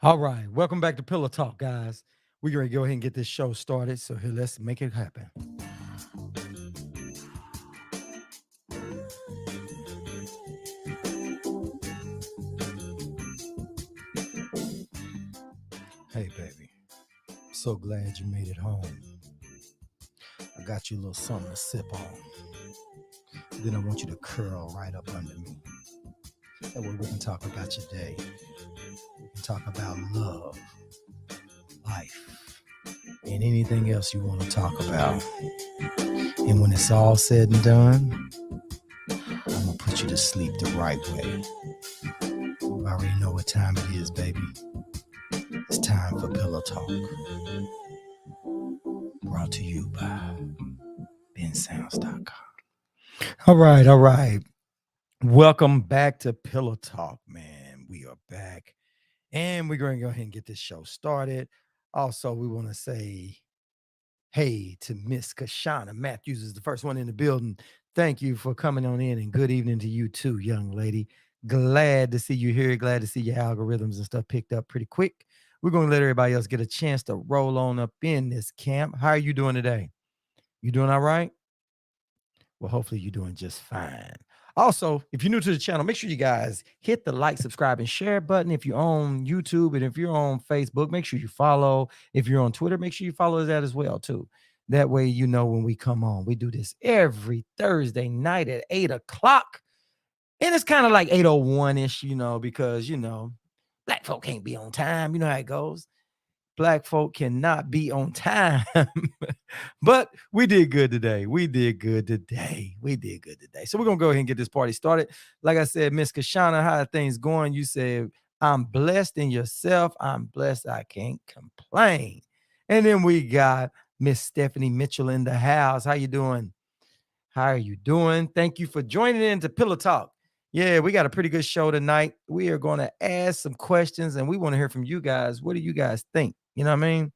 All right, welcome back to Pillow Talk, guys. We're going to go ahead and get this show started. So here, let's make it happen. Hey, baby, so glad you made it home. I got you a little something to sip on. Then I want you to curl right up under me. That way we can talk about your day. We can talk about love, life, and anything else you want to talk about. And when it's all said and done, I'm going to put you to sleep the right way. You already know what time it is, baby. It's time for Pillow Talk. Brought to you by bensounds.com. All right, all right. Welcome back to Pillow Talk, man. We are back and we're going to go ahead and get this show started. Also, we want to say hey to Miss Kashana Matthews is the first one in the building. Thank you for coming on in and good evening to you too, young lady. Glad to see you here. Glad to see your algorithms and stuff picked up pretty quick. We're going to let everybody else get a chance to roll on up in this camp. How are you doing today? You doing all right? Well, hopefully you're doing just fine. Also, if you're new to the channel, make sure you guys hit the like, subscribe, and share button. If you're on YouTube and if you're on Facebook, make sure you follow. If you're on Twitter, make sure you follow that as well, too. That way you know when we come on. We do this every Thursday night at 8 o'clock. And it's kind of like 8:01-ish, because, black folk can't be on time. You know how it goes. Black folk cannot be on time. But we did good today. We did good today. We did good today. So we're gonna go ahead and get this party started. Like I said, Miss Kashana, how are things going? You said, I'm blessed in yourself. I'm blessed. I can't complain. And then we got Miss Stephanie Mitchell in the house. How you doing? How are you doing? Thank you for joining in to Pillow Talk. Yeah, we got a pretty good show tonight. We are going to ask some questions and we want to hear from you guys. What do you guys think? You know what I mean?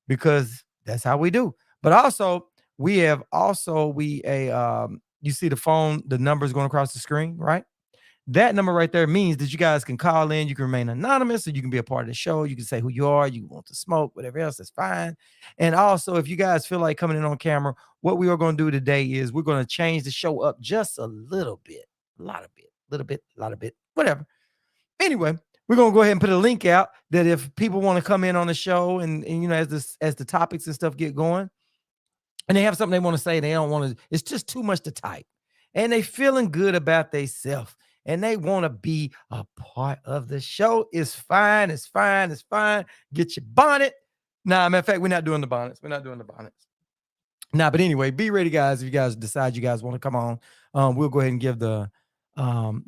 Because that's how we do. But also, we have also we a you see the phone, the numbers going across the screen, right? That number right there means that you guys can call in. You can remain anonymous, so you can be a part of the show. You can say who you are, you want to smoke, whatever else, that's fine. And also, if you guys feel like coming in on camera, what we are going to do today is we're going to change the show up just a little bit, a lot of bit, little bit, a lot of bit, whatever. Anyway, we're gonna go ahead and put a link out that if people want to come in on the show and as the topics and stuff get going, and they have something they want to say, they don't want to, it's just too much to type. And they feeling good about themselves and they want to be a part of the show. It's fine, it's fine, it's fine. Get your bonnet. Nah, matter of fact, we're not doing the bonnets. We're not doing the bonnets. Nah, but anyway, be ready, guys. If you guys decide you guys want to come on, we'll go ahead and give the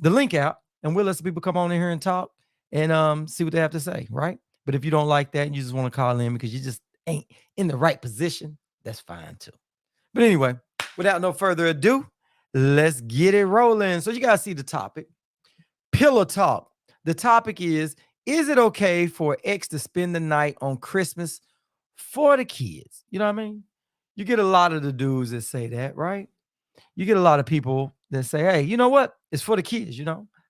link out and we'll let some people come on in here and talk and see what they have to say, right? But if you don't like that and you just want to call in because you just ain't in the right position, that's fine too. But anyway, without no further ado, let's get it rolling. So you guys see the topic. Pillow talk. The topic is it okay for X to spend the night on Christmas for the kids? You know what I mean? You get a lot of the dudes that say that, right? You get a lot of people that say, hey, you know what? It's for the kids.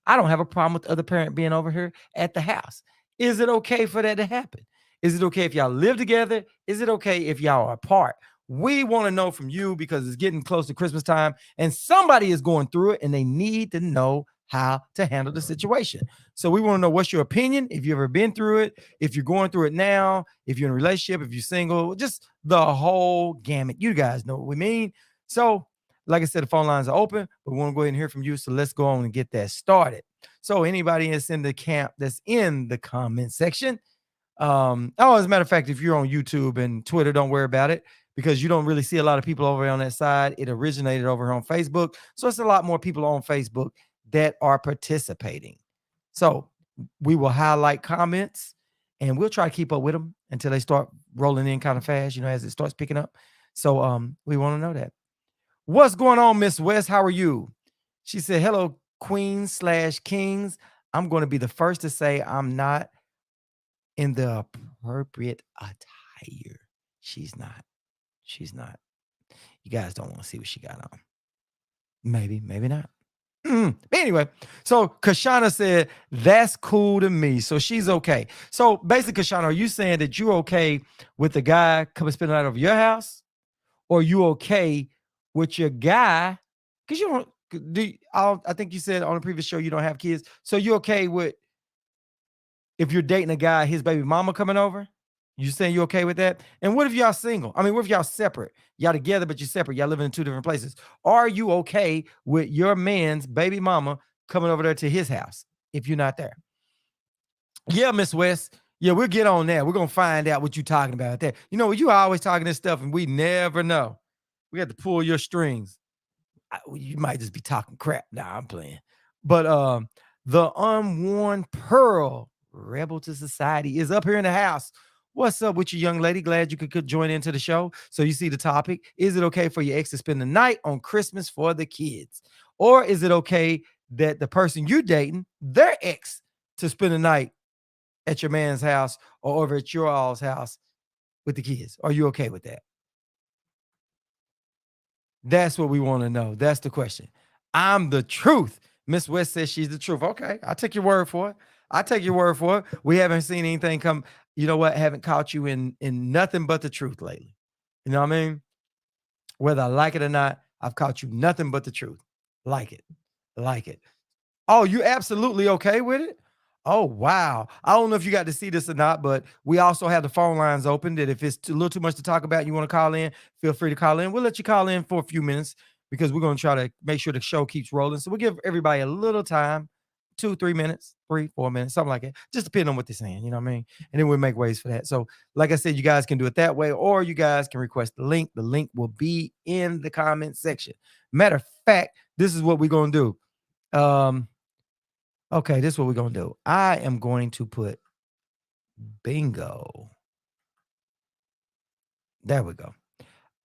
I don't have a problem with the other parent being over here at the house. Is it okay for that to happen? Is it okay if y'all live together? Is it okay if y'all are apart? We want to know from you because it's getting close to Christmas time and somebody is going through it and they need to know how to handle the situation. So we want to know what's your opinion, if you've ever been through it, if you're going through it now, if you're in a relationship, if you're single, just the whole gamut. You guys know what we mean. So like I said, the phone lines are open, but we want to go ahead and hear from you. So let's go on and get that started. So anybody that's in the camp that's in the comment section. As a matter of fact, if you're on YouTube and Twitter, don't worry about it because you don't really see a lot of people over on that side. It originated over on Facebook. So it's a lot more people on Facebook that are participating. So we will highlight comments and we'll try to keep up with them until they start rolling in kind of fast, as it starts picking up. So we want to know that. What's going on, Miss West? How are you? She said, hello, queens/kings. I'm going to be the first to say I'm not in the appropriate attire. She's not. She's not. You guys don't want to see what she got on. Maybe, maybe not. Anyway, so Kashana said, that's cool to me. So she's okay. So basically, Kashana, are you saying that you're okay with the guy coming spend the night over your house? Or you okay with your guy? Because you don't I think you said on the previous show you don't have kids. So you okay with if you're dating a guy, his baby mama coming over? You saying you okay with that? And what if y'all single? I mean, what if y'all separate? Y'all together, but you're separate. Y'all living in two different places. Are you okay with your man's baby mama coming over there to his house if you're not there? Yeah, Miss West. Yeah, we'll get on that. We're going to find out what you're talking about there. You know, you always talking this stuff and we never know. We have to pull your strings. You might just be talking crap. Nah, I'm playing. But the unworn pearl, rebel to society, is up here in the house. What's up with you, young lady? Glad you could join into the show. So you see the topic. Is it okay for your ex to spend the night on Christmas for the kids? Or is it okay that the person you're dating, their ex, to spend the night at your man's house or over at your all's house with the kids? Are you okay with that? That's what we want to know. That's the question. I'm the truth. Miss West says she's the truth. Okay, I'll take your word for it. I'll take your word for it. We haven't seen anything come. You know what? Haven't caught you in nothing but the truth lately. You know what I mean? Whether I like it or not, I've caught you nothing but the truth. Like it. Like it. Oh, you absolutely okay with it? Oh, wow. I don't know if you got to see this or not, but we also have the phone lines open that if it's a little too much to talk about and you want to call in, feel free to call in. We'll let you call in for a few minutes because we're going to try to make sure the show keeps rolling. So we'll give everybody a little time, 2-3 minutes, 3-4 minutes, something like that. Just depending on what they're saying, you know what I mean? And then we'll make ways for that. So like I said, you guys can do it that way, or you guys can request the link. The link will be in the comment section. Matter of fact, this is what we're going to do. Okay, this is what we're going to do. I am going to put bingo. There we go.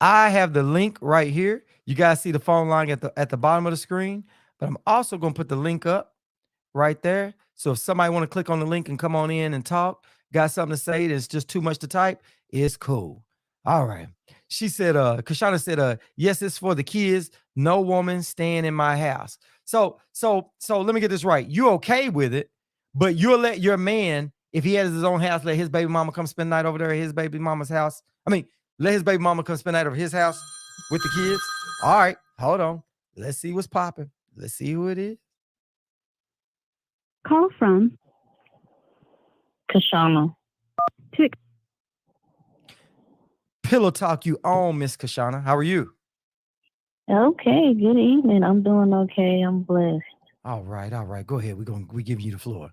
I have the link right here. You guys see the phone line at the bottom of the screen, but I'm also going to put the link up right there. So if somebody want to click on the link and come on in and talk, got something to say that's just too much to type, it's cool. All right. She said, Kashana said, yes, it's for the kids. No woman staying in my house. So let me get this right. You okay with it, but you'll let your man, if he has his own house, let his baby mama come spend the night over there at his baby mama's house. I mean, let his baby mama come spend the night over his house with the kids. All right, hold on. Let's see what's popping. Let's see who it is. Call from Kashana. Pillow Talk, you on, Miss Kashana. How are you? Okay, good evening. I'm doing okay. I'm blessed. All right. Go ahead. We give you the floor.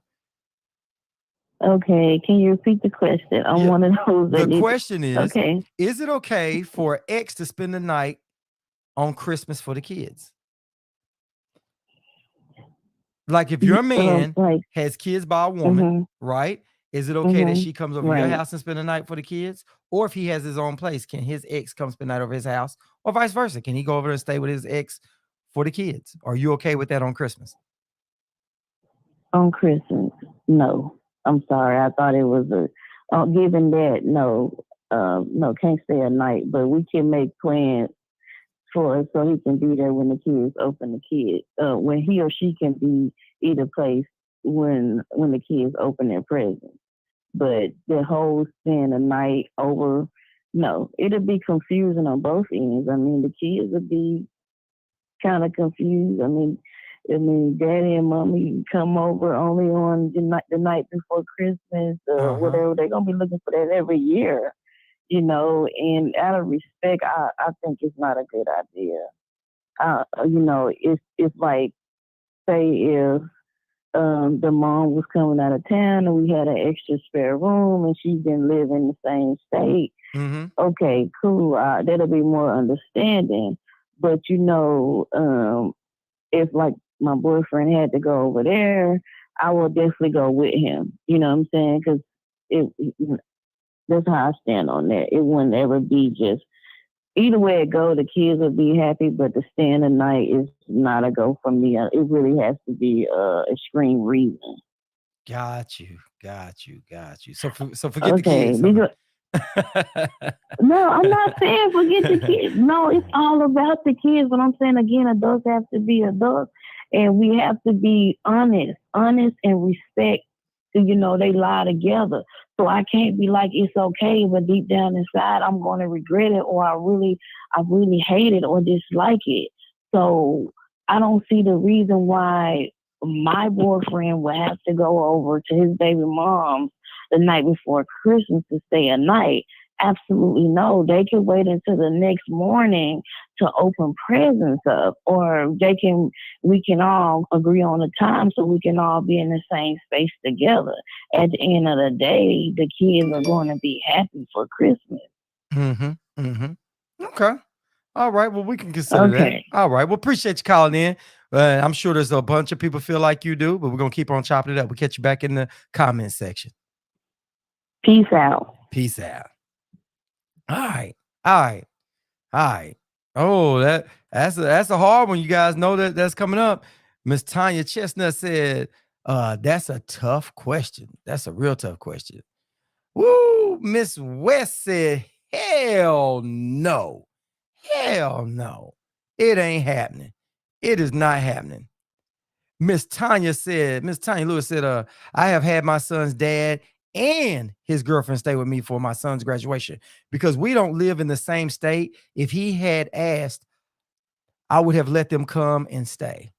Okay, can you repeat the question? I'm one of those. The question is, okay, is it okay for ex to spend the night on Christmas for the kids? Like if your man has kids by a woman, right? Is it okay that she comes over your house and spend the night for the kids? Or if he has his own place, can his ex come spend the night over his house? Or vice versa? Can he go over there and stay with his ex for the kids? Are you okay with that on Christmas? On Christmas, no. I'm sorry. I thought it was given that, no, can't stay a night, but we can make plans for so he can be there when the kids open the kids, when he or she can be either place when the kids open their presents. But the whole spend a night over, no, it'll be confusing on both ends. I mean, the kids will be kind of confused. I mean, daddy and mommy come over only on the night before Christmas, whatever. They're gonna be looking for that every year, you know. And out of respect, I think it's not a good idea. You know, it's like, say if the mom was coming out of town and we had an extra spare room and she didn't live in the same state. Okay, cool. That'll be more understanding. But you know, if like my boyfriend had to go over there, I will definitely go with him. You know what I'm saying? Because that's how I stand on that. It wouldn't ever be just either way it go. The kids would be happy, but to stay the night is not a go for me. It really has to be extreme reason. Got you. So forget the kids. No, I'm not saying forget the kids. No, it's all about the kids. But I'm saying again, adults have to be adults, And we have to be honest and respect. They lie together. So I can't be like, it's okay, but deep down inside, I'm going to regret it, or I really hate it or dislike it. So I don't see the reason why my boyfriend would have to go over to his baby mom's the night before Christmas to stay a night. Absolutely no. They can wait until the next morning to open presents up, or we can all agree on a time so we can all be in the same space together. At the end of the day, the kids are going to be happy for Christmas. Mm-hmm. Mm-hmm. Okay. All right. Well, we can consider that. Okay. All right. Well, appreciate you calling in. I'm sure there's a bunch of people feel like you do, but we're going to keep on chopping it up. We'll catch you back in the comment section. Peace out. Peace out. All right. All right. All right. Oh, that's a hard one. You guys know that's coming up. Miss Tanya Chestnut said, that's a tough question. That's a real tough question. Woo! Miss West said, hell no. Hell no. It ain't happening. It is not happening. Miss Tanya Lewis said, I have had my son's dad and his girlfriend stay with me for my son's graduation because we don't live in the same state. If he had asked, I would have let them come and stay.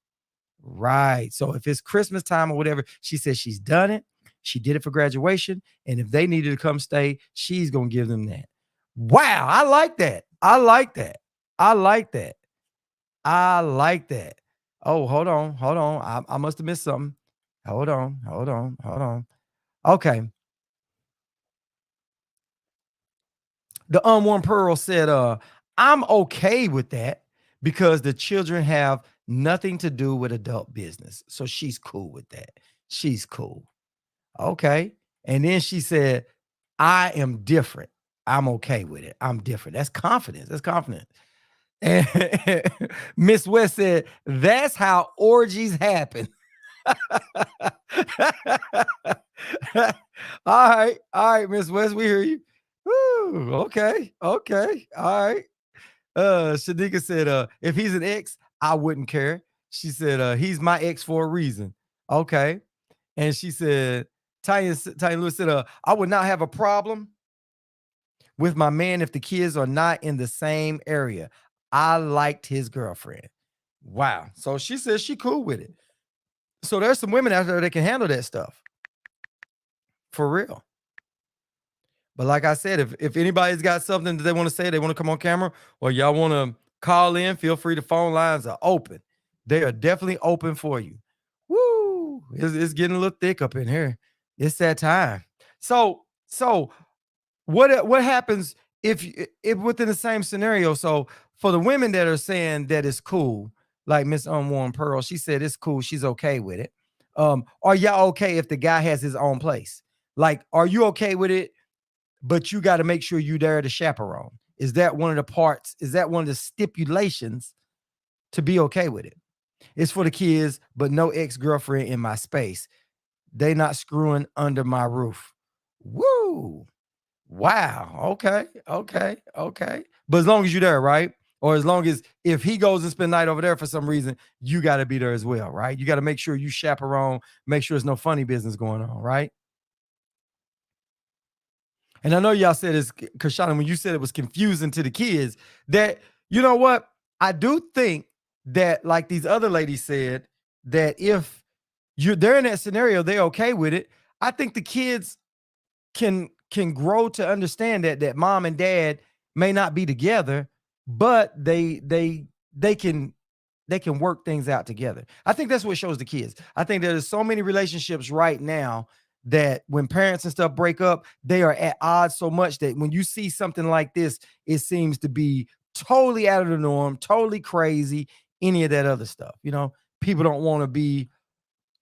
Right. So if it's Christmas time or whatever, she says she's done it. She did it for graduation. And if they needed to come stay, she's going to give them that. Wow. I like that. I like that. I like that. I like that. Oh, hold on. I must have missed something. Hold on. Okay. The unworn pearl said, I'm okay with that because the children have nothing to do with adult business. So she's cool with that. She's cool. Okay. And then she said, I am different. I'm okay with it. I'm different. That's confidence. That's confidence. And Miss West said, that's how orgies happen. All right, Miss West, we hear you. Woo, okay, all right. Shanika said, if he's an ex, I wouldn't care. She said, he's my ex for a reason. Okay. And she said, Tanya Lewis said, I would not have a problem with my man if the kids are not in the same area. I liked his girlfriend. Wow. So she says she cool with it. So there's some women out there that can handle that stuff. For real. But like I said, if anybody's got something that they want to say, they want to come on camera, or y'all want to call in, feel free. The phone lines are open. They are definitely open for you. Woo! It's getting a little thick up in here. It's that time. So what happens if within the same scenario? So for the women that are saying that it's cool, like Miss Unworn Pearl, she said it's cool. She's okay with it. Are y'all okay if the guy has his own place? Like, are you okay with it? But you got to make sure you're there to chaperone. Is that one of the parts? Is that one of the stipulations to be okay with it? It's for the kids, but no ex-girlfriend in my space. They not screwing under my roof. Woo. Wow. Okay. But as long as you're there, right? Or as long as if he goes and spend the night over there for some reason, you got to be there as well, right? You got to make sure you chaperone, make sure there's no funny business going on, right? And I know y'all said it's, Kashana, when you said it was confusing to the kids, that, you know what? I do think that, like these other ladies said, that if they're in that scenario, they're okay with it. I think the kids can grow to understand that mom and dad may not be together, but they can work things out together. I think that's what shows the kids. I think there's so many relationships right now that when parents and stuff break up, they are at odds so much that when you see something like this, it seems to be totally out of the norm, totally crazy, any of that other stuff. People don't want to be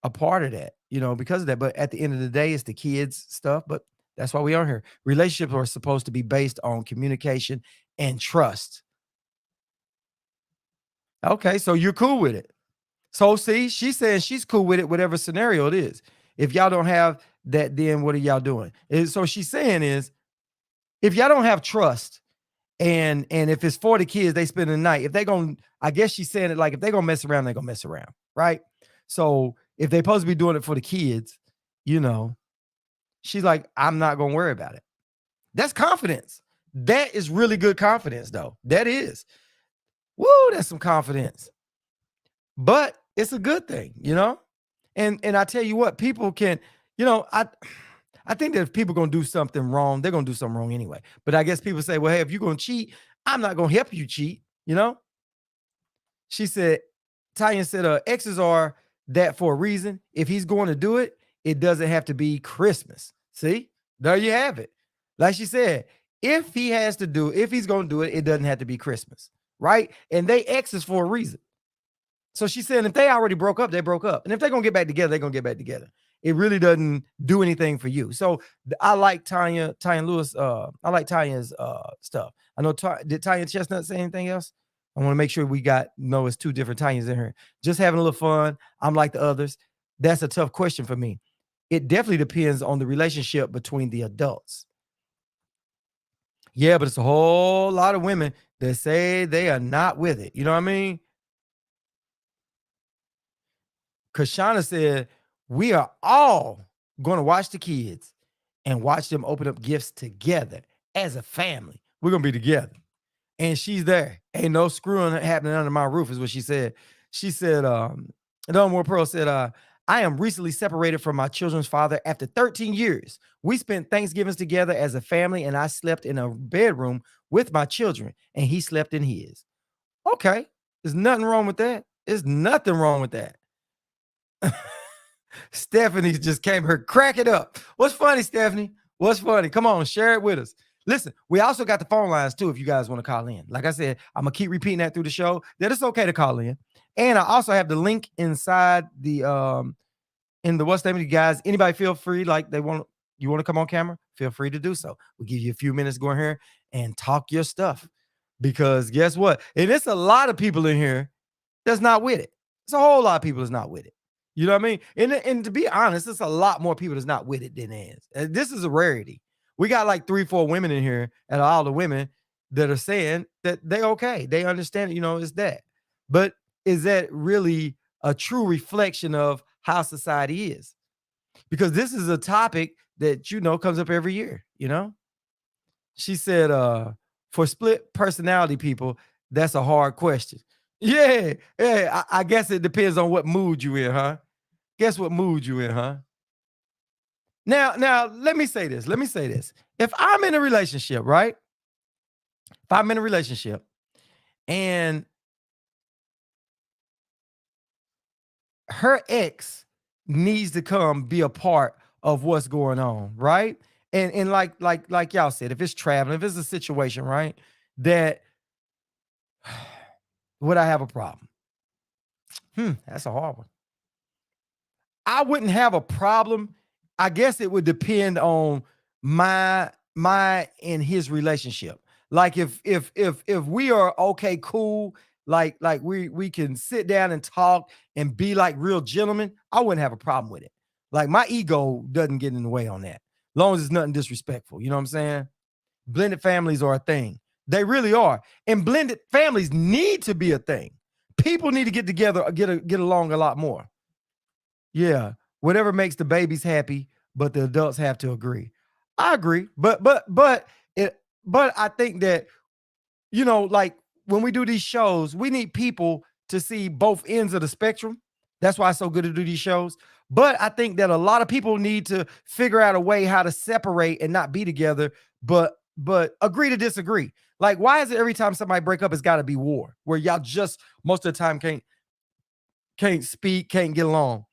a part of that, because of that. But at the end of the day, it's the kids' stuff. But that's why we are here. Relationships are supposed to be based on communication and trust. Okay, so you're cool with it. So see, she's saying she's cool with it, whatever scenario it is. If y'all don't have that, then what are y'all doing? And so she's saying is, if y'all don't have trust And if it's 40 kids, they spend the night. If they gonna, I guess she's saying it like if they gonna mess around, they're gonna mess around, right? So if they supposed to be doing it for the kids, you know, she's like, I'm not gonna worry about it. That's confidence. That is really good confidence, though. That is. Woo, that's some confidence. But it's a good thing, you know? And I tell you what, people can, you know, I think that if people gonna do something wrong, they're gonna do something wrong anyway. But I guess people say, well, hey, if you're gonna cheat, I'm not gonna help you cheat, you know? She said, Tanya said, exes are that for a reason. If he's going to do it, it doesn't have to be Christmas. See, there you have it. Like she said, if he has to do, if he's going to do it, it doesn't have to be Christmas, right? And they exes for a reason. So she said, if they already broke up, they broke up. And if they're going to get back together, they're going to get back together. It really doesn't do anything for you. So I like Tanya Lewis. I like Tanya's stuff. I know, did Tanya Chestnut say anything else? I want to make sure we it's two different Tanyas in here. Just having a little fun. I'm like the others. That's a tough question for me. It definitely depends on the relationship between the adults. Yeah, but it's a whole lot of women that say they are not with it. You know what I mean? Kashana said, we are all going to watch the kids and watch them open up gifts together as a family. We're going to be together. And she's there. Ain't no screwing happening under my roof, is what she said. She said, Don Moore Pearl said, I am recently separated from my children's father after 13 years. We spent Thanksgivings together as a family, and I slept in a bedroom with my children, and he slept in his. Okay. There's nothing wrong with that. There's nothing wrong with that. Stephanie just came here, crack it up. What's funny, Stephanie? What's funny? Come on, share it with us. Listen, we also got the phone lines too if you guys want to call in. Like I said, I'm going to keep repeating that through the show, that it's okay to call in. And I also have the link inside the in the what's name of you guys. Anybody feel free, like you want to come on camera, feel free to do so. We'll give you a few minutes to go in here and talk your stuff. Because guess what? And it's a lot of people in here that's not with it. It's a whole lot of people that's not with it. You know what I mean? And to be honest, it's a lot more people that's not with it than is. This is a rarity. We got like 3-4 women in here, and all the women that are saying that they okay. They understand, it's that. But is that really a true reflection of how society is? Because this is a topic that, comes up every year, She said, for split personality people, that's a hard question. Yeah. I guess it depends on what mood you in, huh? Guess what mood you in, huh? Now, let me say this. If I'm in a relationship, right? If I'm in a relationship and her ex needs to come be a part of what's going on, right? And like y'all said, if it's traveling, if it's a situation, right, that would I have a problem? That's a hard one. I wouldn't have a problem. I guess it would depend on my and his relationship. Like if we are okay, cool, like we can sit down and talk and be like real gentlemen, I wouldn't have a problem with it. Like my ego doesn't get in the way on that. As long as it's nothing disrespectful. You know what I'm saying? Blended families are a thing. They really are. And blended families need to be a thing. People need to get together, get along a lot more. Yeah, whatever makes the babies happy, but the adults have to agree. I agree, but I think that like when we do these shows, we need people to see both ends of the spectrum. That's why it's so good to do these shows. But I think that a lot of people need to figure out a way how to separate and not be together, but agree to disagree. Like, why is it every time somebody break up, it's got to be war, where y'all just most of the time can't speak, can't get along?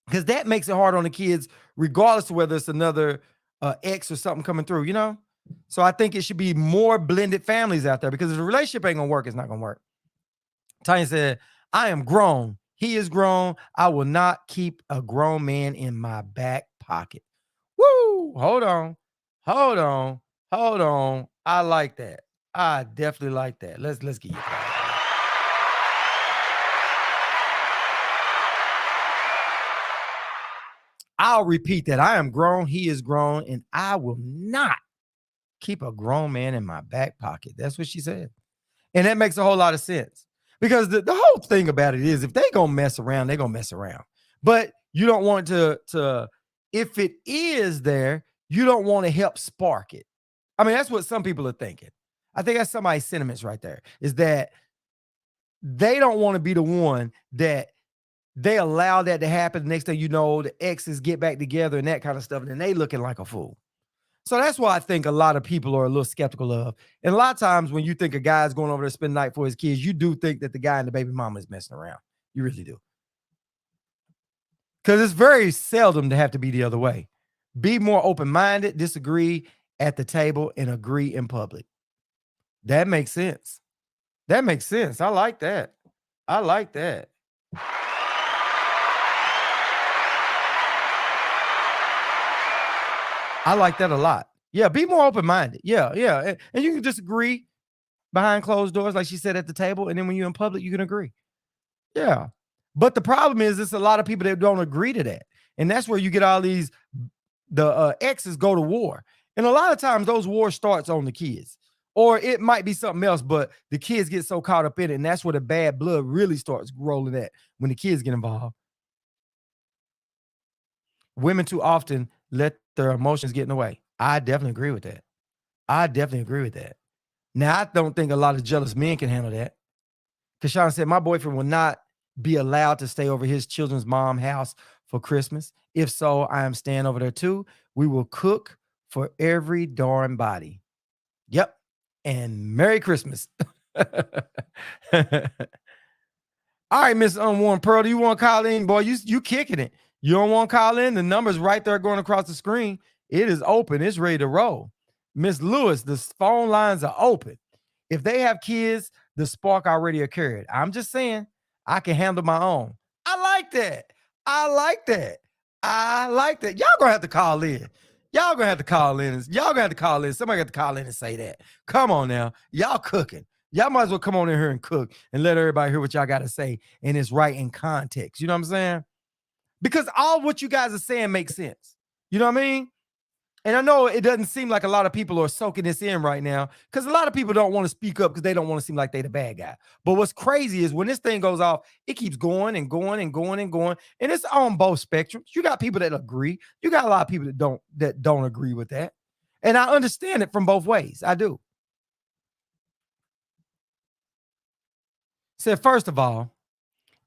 Because that makes it hard on the kids, regardless of whether it's another ex or something coming through, So I think it should be more blended families out there, because if the relationship ain't gonna work, it's not gonna work. Tanya said, I am grown. He is grown. I will not keep a grown man in my back pocket. Woo! Hold on. I like that. I definitely like that. Let's get you. I'll repeat that. I am grown. He is grown, and I will not keep a grown man in my back pocket. That's what she said. And that makes a whole lot of sense. Because the whole thing about it is if they gonna mess around, they're gonna mess around. But you don't want to if it is there, you don't want to help spark it. I mean, that's what some people are thinking. I think that's somebody's sentiments right there, is that they don't want to be the one that they allow that to happen. The next thing you know, the exes get back together and that kind of stuff, and then they looking like a fool. So that's why I think a lot of people are a little skeptical of. And a lot of times when you think a guy's going over there to spend the night for his kids, you do think that the guy and the baby mama is messing around. You really do. Because it's very seldom to have to be the other way. Be more open-minded, disagree at the table, and agree in public. That makes sense. That makes sense. I like that. I like that. I like that a lot. Yeah, be more open-minded. Yeah. And you can disagree behind closed doors, like she said, at the table. And then when you're in public, you can agree. Yeah. But the problem is, it's a lot of people that don't agree to that. And that's where you get all these, the exes go to war. And a lot of times those wars starts on the kids. Or it might be something else, but the kids get so caught up in it. And that's where the bad blood really starts rolling at, when the kids get involved. Women too often let their emotions get in the way. I definitely agree with that. Now, I don't think a lot of jealous men can handle that. Kashawn said, my boyfriend will not be allowed to stay over his children's mom's house for Christmas. If so, I am staying over there too. We will cook for every darn body. Yep. And Merry Christmas. All right, Miss Unworn Pearl, do you want to call in? Boy, you kicking it. You don't want to call in? The number's right there going across the screen. It is open. It's ready to roll. Miss Lewis, the phone lines are open. If they have kids, the spark already occurred. I'm just saying, I can handle my own. I like that. Y'all gonna have to call in. Somebody got to call in and say that. Come on now. Y'all cooking. Y'all might as well come on in here and cook and let everybody hear what y'all got to say. And it's right in context. You know what I'm saying? Because all what you guys are saying makes sense. You know what I mean? And I know it doesn't seem like a lot of people are soaking this in right now, because a lot of people don't want to speak up because they don't want to seem like they the bad guy. But what's crazy is when this thing goes off, it keeps going and going and going and going. And it's on both spectrums. You got people that agree. You got a lot of people that don't agree with that. And I understand it from both ways. I do. Said, first of all,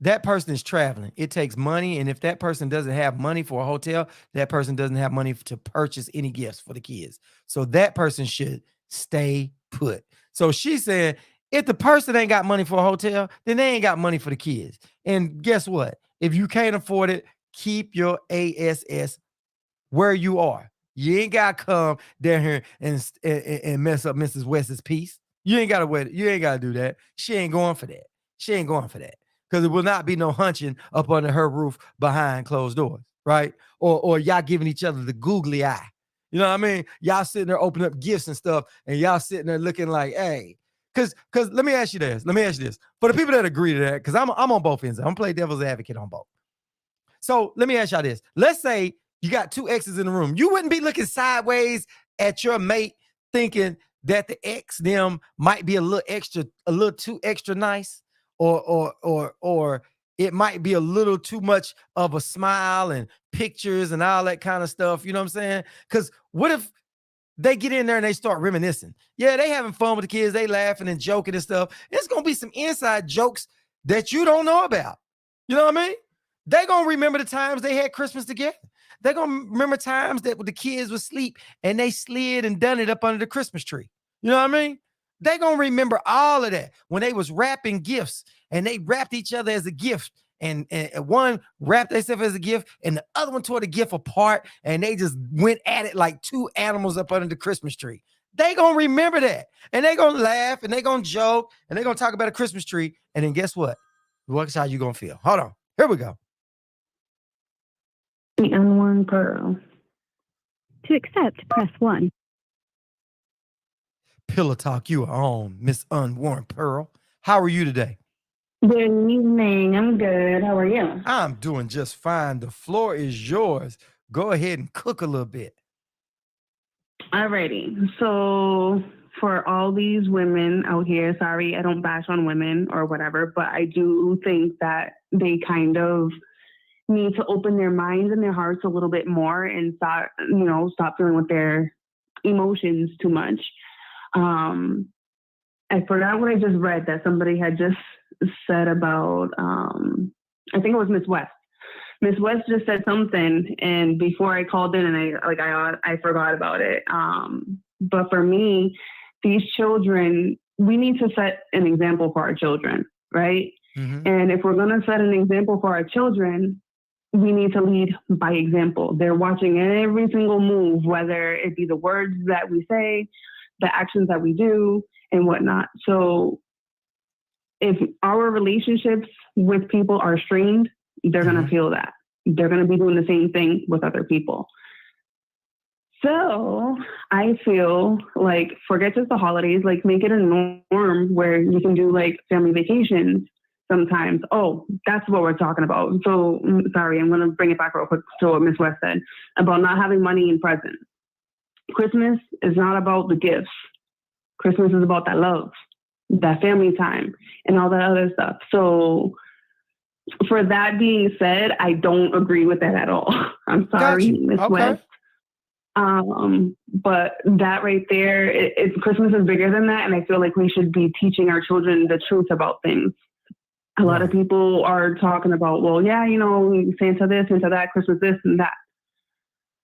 that person is traveling. It takes money. And if that person doesn't have money for a hotel, that person doesn't have money to purchase any gifts for the kids. So that person should stay put. So she said, if the person ain't got money for a hotel, then they ain't got money for the kids. And guess what? If you can't afford it, keep your ASS where you are. You ain't got to come down here and mess up Mrs. West's peace. You ain't got to wait. You ain't got to do that. She ain't going for that. Because it will not be no hunching up under her roof behind closed doors, right? Or y'all giving each other the googly eye. You know what I mean? Y'all sitting there opening up gifts and stuff, and y'all sitting there looking like, hey, because let me ask you this. For the people that agree to that, because I'm on both ends. I'm playing devil's advocate on both. So let me ask y'all this. Let's say you got two exes in the room. You wouldn't be looking sideways at your mate thinking that the ex them might be a little too extra nice. Or it might be a little too much of a smile and pictures and all that kind of stuff. You know what I'm saying? Because what if they get in there and they start reminiscing? Yeah, they having fun with the kids. They laughing and joking and stuff. It's going to be some inside jokes that you don't know about. You know what I mean? They going to remember the times they had Christmas together. They're going to remember times that the kids would sleep and they slid and done it up under the Christmas tree. You know what I mean? They're going to remember all of that when they was wrapping gifts and they wrapped each other as a gift. And one wrapped themselves as a gift and the other one tore the gift apart and they just went at it like two animals up under the Christmas tree. They going to remember that. And they going to laugh and they going to joke and they going to talk about a Christmas tree. And then guess what? What's how you going to feel? Hold on. Here we go. The Unworn Pearl. To accept, press 1. Pillow Talk, you are on, Miss Unworn Pearl. How are you today? Good evening. I'm good. How are you? I'm doing just fine. The floor is yours. Go ahead and cook a little bit. Alrighty. So for all these women out here, sorry, I don't bash on women or whatever, but I do think that they kind of need to open their minds and their hearts a little bit more and stop dealing with their emotions too much. I forgot what I just read that somebody had just said about, I think it was Miss West. Miss West just said something, and before I called in, and I forgot about it. But for me, these children, we need to set an example for our children, right? Mm-hmm. And if we're going to set an example for our children, we need to lead by example. They're watching every single move, whether it be the words that we say, the actions that we do, and whatnot. So if our relationships with people are strained, they're going to feel that. They're going to be doing the same thing with other people. So I feel like forget just the holidays, like make it a norm where you can do like family vacations sometimes. Oh, that's what we're talking about. So sorry, I'm going to bring it back real quick to what Miss West said about not having money in presents. Christmas is not about the gifts. Christmas is about that love, that family time, and all that other stuff. So for that being said, I don't agree with that at all. I'm sorry, Miss West. But that right there, Christmas is bigger than that. And I feel like we should be teaching our children the truth about things. A lot of people are talking about, well, yeah, Santa this, Santa that, Christmas this and that.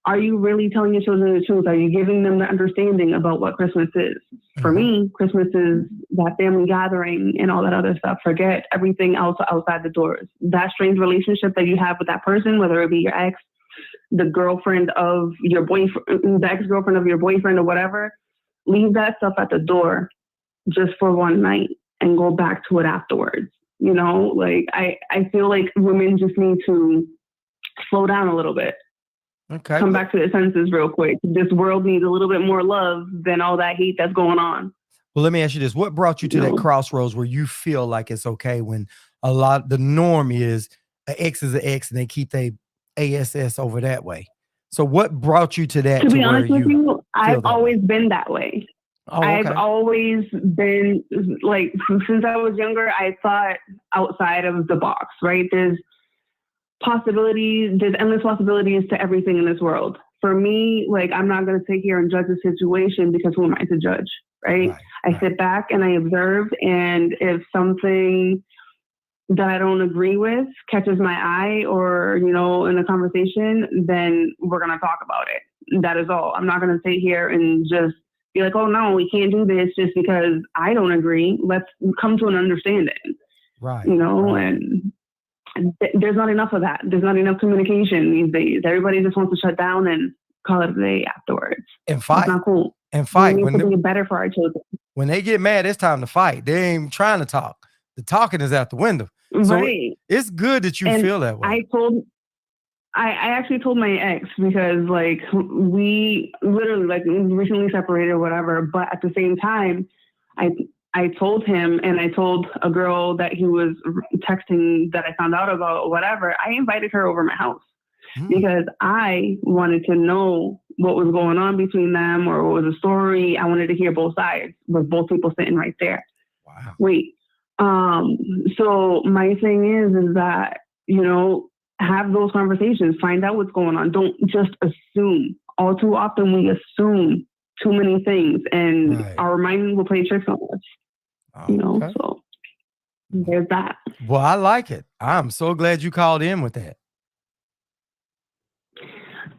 Are you really telling your children the truth? Are you giving them the understanding about what Christmas is? For me, Christmas is that family gathering and all that other stuff. Forget everything else outside the doors. That strange relationship that you have with that person, whether it be your ex, the girlfriend of your boyfriend, the ex-girlfriend of your boyfriend or whatever, leave that stuff at the door just for one night and go back to it afterwards. I feel like women just need to slow down a little bit. Okay. Come back to their senses real quick. This world needs a little bit more love than all that hate that's going on. Well, let me ask you this. What brought you to that crossroads where you feel like it's okay when the norm is an X is an X and they keep their ASS over that way? So what brought you to that? To be honest with you, I've always been that way. Oh, okay. I've always been like, since I was younger, I thought outside of the box, right? There's endless possibilities to everything in this world. For me, like, I'm not going to sit here and judge the situation because who am I to judge, right? I sit back and I observe, and if something that I don't agree with catches my eye or, in a conversation, then we're going to talk about it. That is all. I'm not going to sit here and just be like, oh, no, we can't do this just because I don't agree. Let's come to an understanding, and there's not enough of that. There's not enough communication these days. Everybody just wants to shut down and call it a day afterwards. And fight. It's not cool. And fight. We need to be better for our children. When they get mad, it's time to fight. They ain't trying to talk. The talking is out the window. So right. It's good that you feel that way. I actually told my ex because like we literally like recently separated or whatever, but at the same time, I told him, and I told a girl that he was texting that I found out about or whatever, I invited her over my house because I wanted to know what was going on between them or what was the story. I wanted to hear both sides with both people sitting right there. Wow. Wait. So my thing is that, have those conversations, find out what's going on. Don't just assume. All too often we assume too many things and our mind will play tricks on us, so there's that. Well, I like it. I'm so glad you called in with that.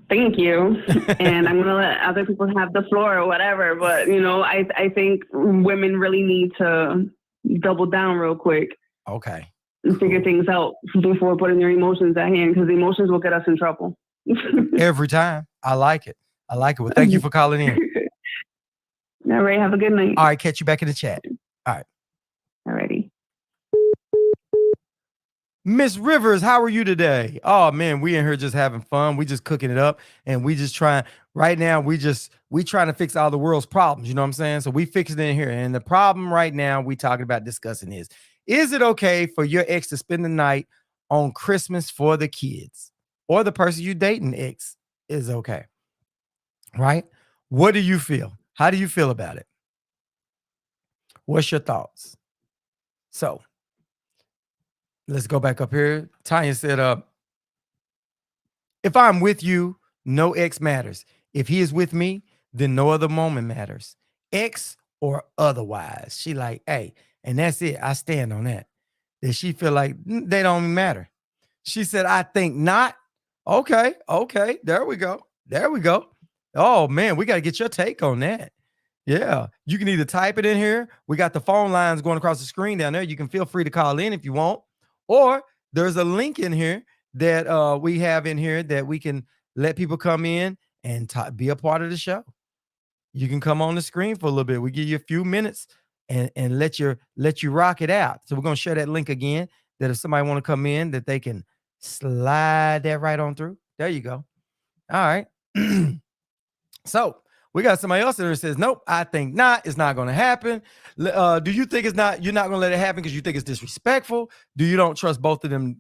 Thank you. And I'm going to let other people have the floor or whatever. But, I think women really need to double down real quick. Okay. And figure things out before putting their emotions at hand, because emotions will get us in trouble. Every time. I like it. Well, thank you for calling in. All right. Have a good night. All right. Catch you back in the chat. All right. All righty. Miss Rivers, how are you today? Oh man, we in here just having fun. We just cooking it up, and we just trying right now. We trying to fix all the world's problems. You know what I'm saying? So we fixing it in here. And the problem right now we talking about discussing is it okay for your ex to spend the night on Christmas for the kids, or the person you dating ex is okay, right? What do you feel? How do you feel about it? What's your thoughts? So let's go back up here. Tanya said, if I'm with you, no X matters. If he is with me, then no other moment matters. X or otherwise. She like, hey, and that's it. I stand on that. That she feel like they don't even matter. She said, I think not. Okay. There we go. Oh man, we got to get your take on that. Yeah. You can either type it in here. We got the phone lines going across the screen down there. You can feel free to call in if you want. Or there's a link in here that we have in here that we can let people come in and be a part of the show. You can come on the screen for a little bit. We give you a few minutes and let you rock it out. So we're going to share that link again, that if somebody want to come in, that they can slide that right on through. There you go. All right. So we got somebody else in there that says, nope, I think not. It's not going to happen. Do you think it's not? You're not going to let it happen because you think it's disrespectful? Do you don't trust both of them?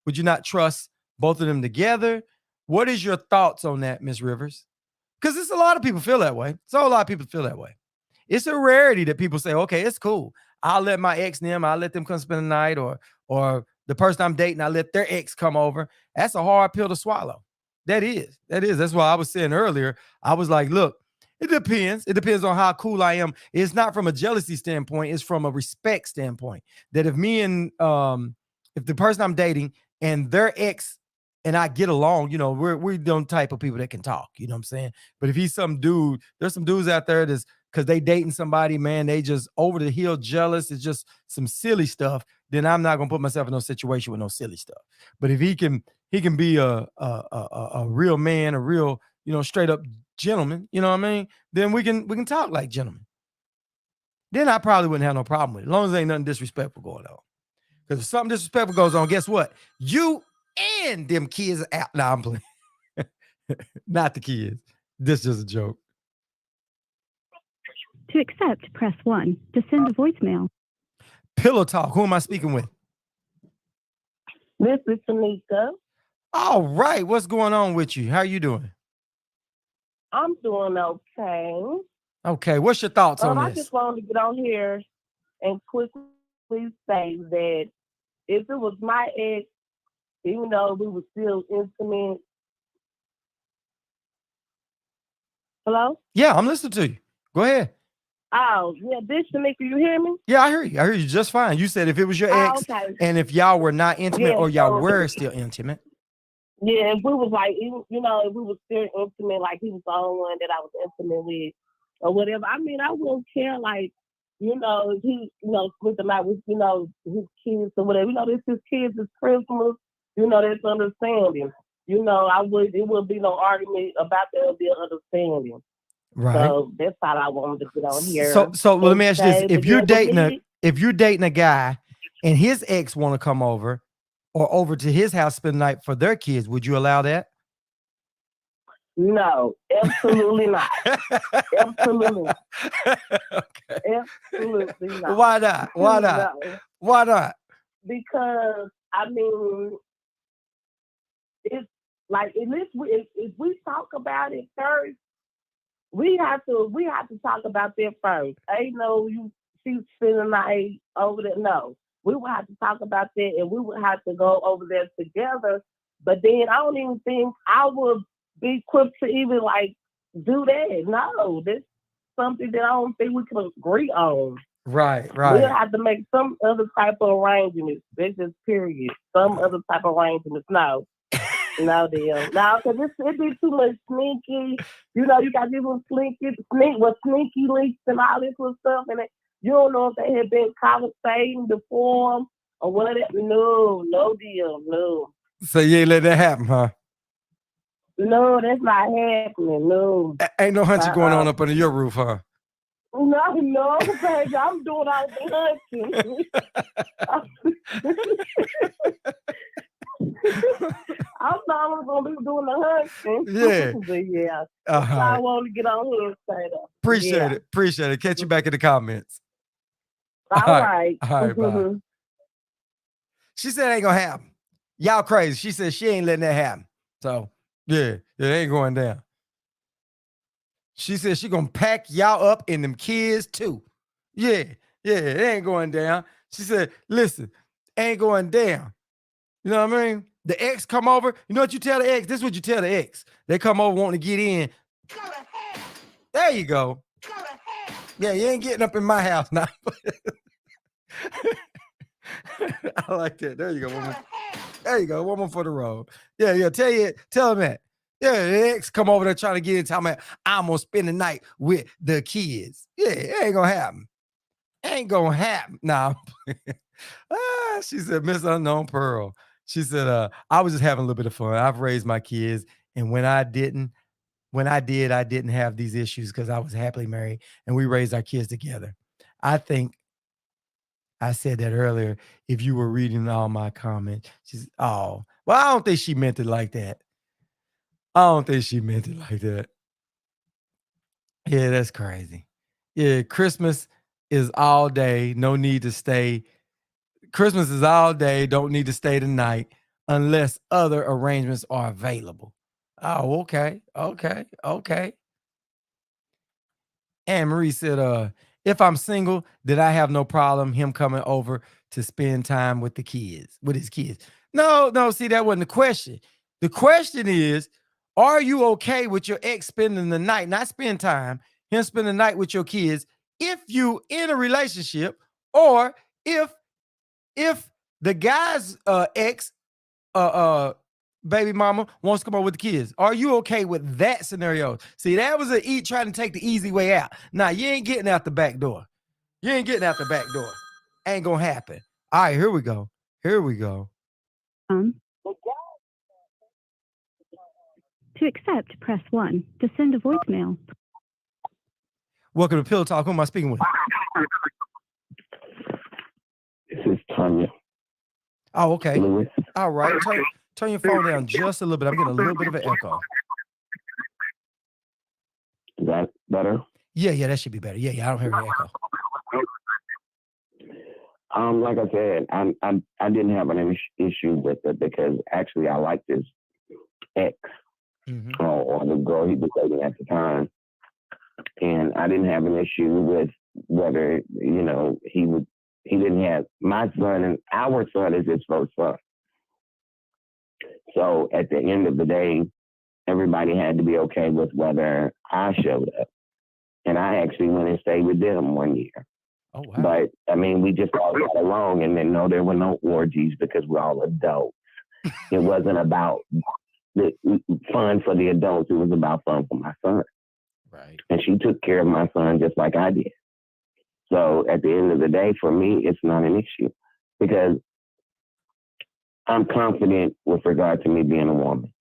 Would you not trust both of them together? What is your thoughts on that, Miss Rivers? Because it's a lot of people feel that way. So a lot of people feel that way. It's a rarity that people say, okay, it's cool. I'll let my ex and them, I'll let them come spend the night, or the person I'm dating, I let their ex come over. That's a hard pill to swallow. That is. That's why I was saying earlier, I was like, look, it depends. It depends on how cool I am. It's not from a jealousy standpoint. It's from a respect standpoint. That if me and if the person I'm dating and their ex and I get along, we're the type of people that can talk. You know what I'm saying? But if he's some dude, there's some dudes out there that's because they dating somebody, man, they just over the hill jealous. It's just some silly stuff. Then I'm not gonna put myself in no situation with no silly stuff. But if he can be a real man, a real, straight up gentleman, you know what I mean? Then we can talk like gentlemen. Then I probably wouldn't have no problem with it, as long as there ain't nothing disrespectful going on. Because if something disrespectful goes on, guess what? You and them kids are out. Nah, I'm playing. Not the kids. This is just a joke. To accept, press 1. To send a voicemail. Pillow Talk. Who am I speaking with? This is Tanika. All right. What's going on with you? How are you doing? I'm doing okay. Okay. What's your thoughts on I this? just wanted to get on here and quickly say that if it was my ex, even though we were still intimate. Hello? Yeah, I'm listening to you. Go ahead. Oh, yeah, this Tanika, you hear me? Yeah, I hear you. I hear you just fine. You said if it was your ex okay. and if y'all were not intimate Yeah, or y'all so- were still intimate. Yeah, if we was like, if we were still intimate, like he was the only one that I was intimate with or whatever. I mean, I wouldn't care, like, if he, split them out with, his kids or whatever. This is kids, it's Christmas, that's understanding. It wouldn't be no argument about that, it would be an understanding. Right. So that's all I wanted to get on here. So let me ask you this. Okay, If you're together dating a guy and his ex want to come over or over to his house spend the night for their kids, would you allow that? No, absolutely not. Absolutely. Okay. Absolutely not. Why not? Why not? No. Why not? Because I mean, it's like at least if we talk about it first, we have to talk about that first. Ain't no she's spending the night over there. No, we would have to talk about that, and we would have to go over there together. But then I don't even think I would be quick to even like do that. No, that's something that I don't think we can agree on. Right. We'll have to make some other type of arrangements. That's just period. Some other type of arrangements. No. No deal. No, because it be too much sneaky. You got people sneaky links and all this little stuff, and you don't know if they had been conversating before or whatever. No deal. No. So you ain't let that happen, huh? No, that's not happening. No. Ain't no hunting going on up under your roof, huh? No, baby. I'm doing all the hunting. I'm not gonna be doing the hunting. Yeah. But yeah. I want to get on here and say that. Appreciate it. Catch you back in the comments. All right. All right, bye. She said it ain't gonna happen. Y'all crazy. She said she ain't letting that happen. So yeah, it ain't going down. She said she gonna pack y'all up and them kids too. Yeah, it ain't going down. She said, listen, ain't going down. You know what I mean? The ex come over. You know what you tell the ex? This is what you tell the ex. They come over wanting to get in. There you go. Yeah, you ain't getting up in my house now. I like that. There you go. One more. There you go. One more for the road. Yeah. Tell them that. Yeah, the ex come over there trying to get in, talking about I'm gonna spend the night with the kids. Yeah, it ain't gonna happen. Ain't gonna happen. Nah. She said, Miss Unknown Pearl. She said, I was just having a little bit of fun. I've raised my kids, and when I did, I didn't have these issues because I was happily married and we raised our kids together. I think I said that earlier. If you were reading all my comments, she's well, I don't think she meant it like that. Yeah, that's crazy. Yeah, Christmas is all day. No need to stay. Christmas is all day. Don't need to stay the night unless other arrangements are available. Oh, okay. Anne Marie said, if I'm single, then I have no problem him coming over to spend time with his kids. No, see, that wasn't the question. The question is, are you okay with your ex spending the night, not spend time, him spend the night with your kids if you in a relationship, or if the guy's ex baby mama wants to come over with the kids? Are you okay with that scenario? See, that was trying to take the easy way out. Now, you ain't getting out the back door. Ain't gonna happen. All right, here we go. To accept, press 1. To send a voicemail. Welcome to Pillow Talk. Who am I speaking with? This is Tanya. Oh, okay. Lewis. All right. Turn your phone down just a little bit. I'm getting a little bit of an echo. Is that better? Yeah, that should be better. Yeah, I don't hear an echo. Like I said, I didn't have an issue with it because actually I liked his ex or the girl he was dating at the time, and I didn't have an issue with whether he didn't have my son, and our son is his first son. So at the end of the day, everybody had to be okay with whether I showed up. And I actually went and stayed with them 1 year. Oh, wow. But, I mean, we just all got along, and then, no, there were no orgies because we're all adults. It wasn't about the fun for the adults. It was about fun for my son. Right. And she took care of my son just like I did. So at the end of the day, for me, it's not an issue because I'm confident with regard to me being a woman.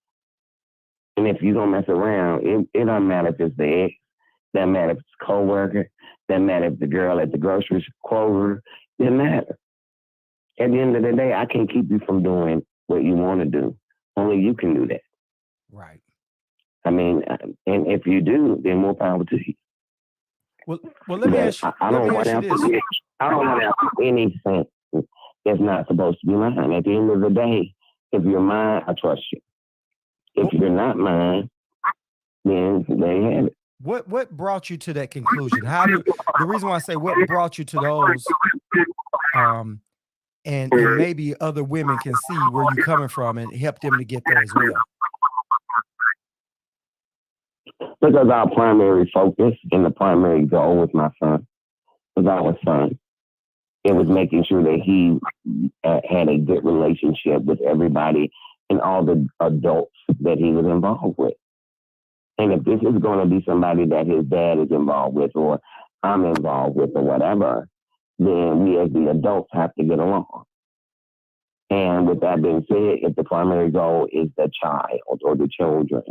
And if you don't mess around, it don't matter if it's the ex, doesn't matter if it's a co-worker, doesn't matter if the girl at the grocery store, doesn't matter. At the end of the day, I can't keep you from doing what you want to do. Only you can do that. Right. I mean, and if you do, then more power to you. Well, let me ask you. I don't want to have anything that's not supposed to be mine. At the end of the day, if you're mine, I trust you. If you're not mine, then there you have it. What brought you to that conclusion? The reason why I say what brought you to those, and maybe other women can see where you're coming from and help them to get there as well. Because our primary focus and the primary goal with my son was our son. It was making sure that he had a good relationship with everybody and all the adults that he was involved with. And if this is going to be somebody that his dad is involved with or I'm involved with or whatever, then we as the adults have to get along. And with that being said, if the primary goal is the child or the children,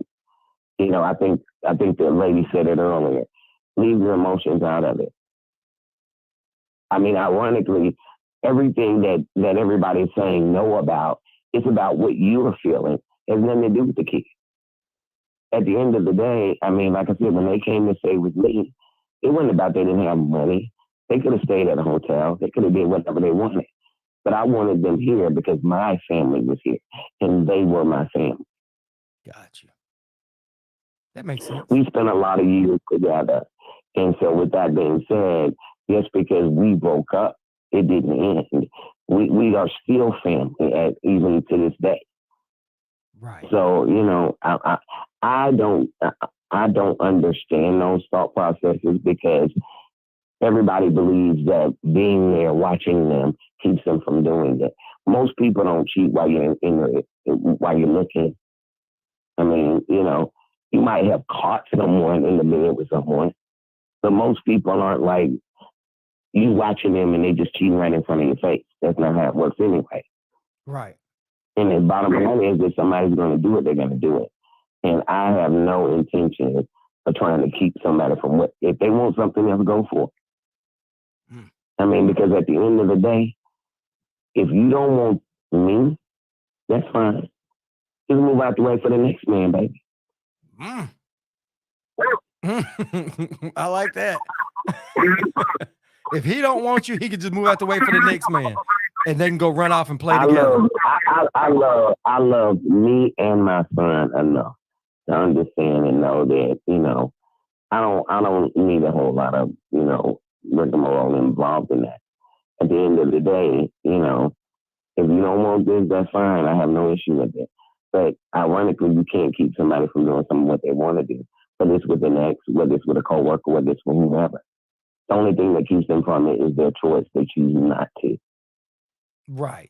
I think the lady said it earlier, leave your emotions out of it. I mean, ironically, everything that everybody's saying no about, it's about what you are feeling. It has nothing to do with the kid. At the end of the day, I mean, like I said, when they came to stay with me, it wasn't about they didn't have money. They could have stayed at a hotel. They could have did whatever they wanted. But I wanted them here because my family was here, and they were my family. Gotcha. That makes sense. We spent a lot of years together. And so with that being said, just because we broke up, it didn't end. We are still family, even to this day. Right. So, you know, I don't understand those thought processes because everybody believes that being there, watching them, keeps them from doing it. Most people don't cheat while you're while you're looking. I mean, you know, you might have caught someone in the bed with someone, but most people aren't like you watching them and they just cheating right in front of your face. That's not how it works anyway. Right. And the bottom line is if somebody's going to do it, they're going to do it. And I have no intention of trying to keep somebody from what, if they want something else, go for it. I mean, because at the end of the day, if you don't want me, that's fine. Just move out the way for the next man, baby. I like that. If he don't want you, he can just move out the way for the next man, and they can go run off and play together. I love me and my son enough to understand and know that, you know, I don't need a whole lot of, you know, rigmarole involved in that. At the end of the day, you know, if you don't want this, that's fine. I have no issue with it. But ironically, you can't keep somebody from doing something what they want to do. Whether it's with an ex, whether it's with a coworker, whether it's with whomever. The only thing that keeps them from it is their choice. They choose not to. Right.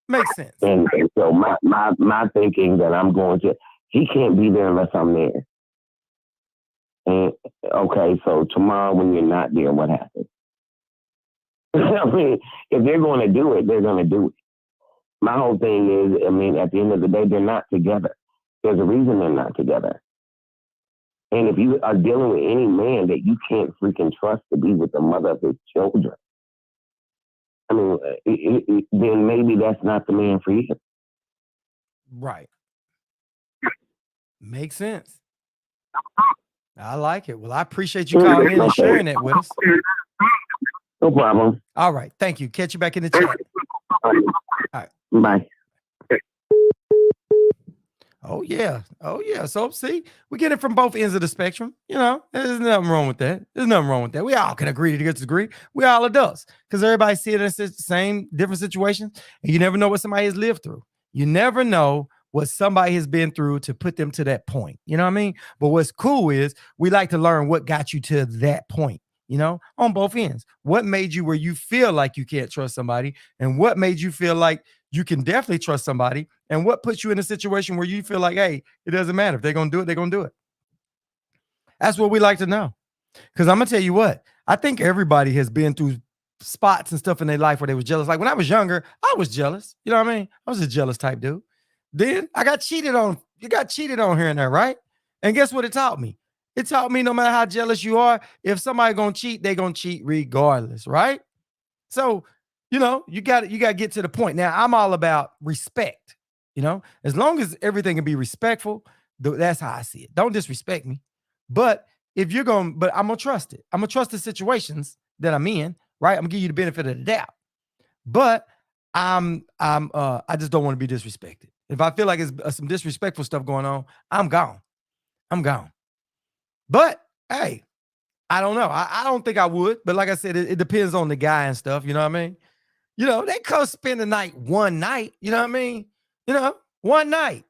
Makes sense. And so my thinking that I'm going to, he can't be there unless I'm there. And okay, so tomorrow when you're not there, what happens? I mean, if they're going to do it, they're going to do it. My whole thing is, I mean, at the end of the day, they're not together. There's a reason they're not together. And if you are dealing with any man that you can't freaking trust to be with the mother of his children, I mean, then maybe that's not the man for you. Right. Makes sense. I like it. Well, I appreciate you calling in and sharing that with us. No problem. All right. Thank you. Catch you back in the chat. All right. Bye. Oh, yeah. So, see, we get it from both ends of the spectrum. You know, there's nothing wrong with that. We all can agree to disagree. We all adults because everybody see it in the same different situations. And you never know what somebody has lived through. You never know what somebody has been through to put them to that point. You know what I mean? But what's cool is we like to learn what got you to that point, you know, on both ends. What made you where you feel like you can't trust somebody, and what made you feel like you can definitely trust somebody, and what puts you in a situation where you feel like, hey, it doesn't matter. If they're going to do it, they're going to do it. That's what we like to know. Because I'm going to tell you what, I think everybody has been through spots and stuff in their life where they was jealous. Like when I was younger, I was jealous. You know what I mean? I was a jealous type dude. Then I got cheated on. You got cheated on here and there, right? And guess what it taught me? It taught me no matter how jealous you are, if somebody going to cheat, they going to cheat regardless, right? So, you know, you got to get to the point. Now, I'm all about respect. You know, as long as everything can be respectful, that's how I see it. Don't disrespect me. But I'm going to trust it. I'm going to trust the situations that I'm in, right? I'm going to give you the benefit of the doubt. But I just don't want to be disrespected. If I feel like it's some disrespectful stuff going on, I'm gone. But hey, I don't know. I don't think I would. But like I said, it depends on the guy and stuff. You know what I mean? You know, they come spend the night one night. You know what I mean? You know, one night,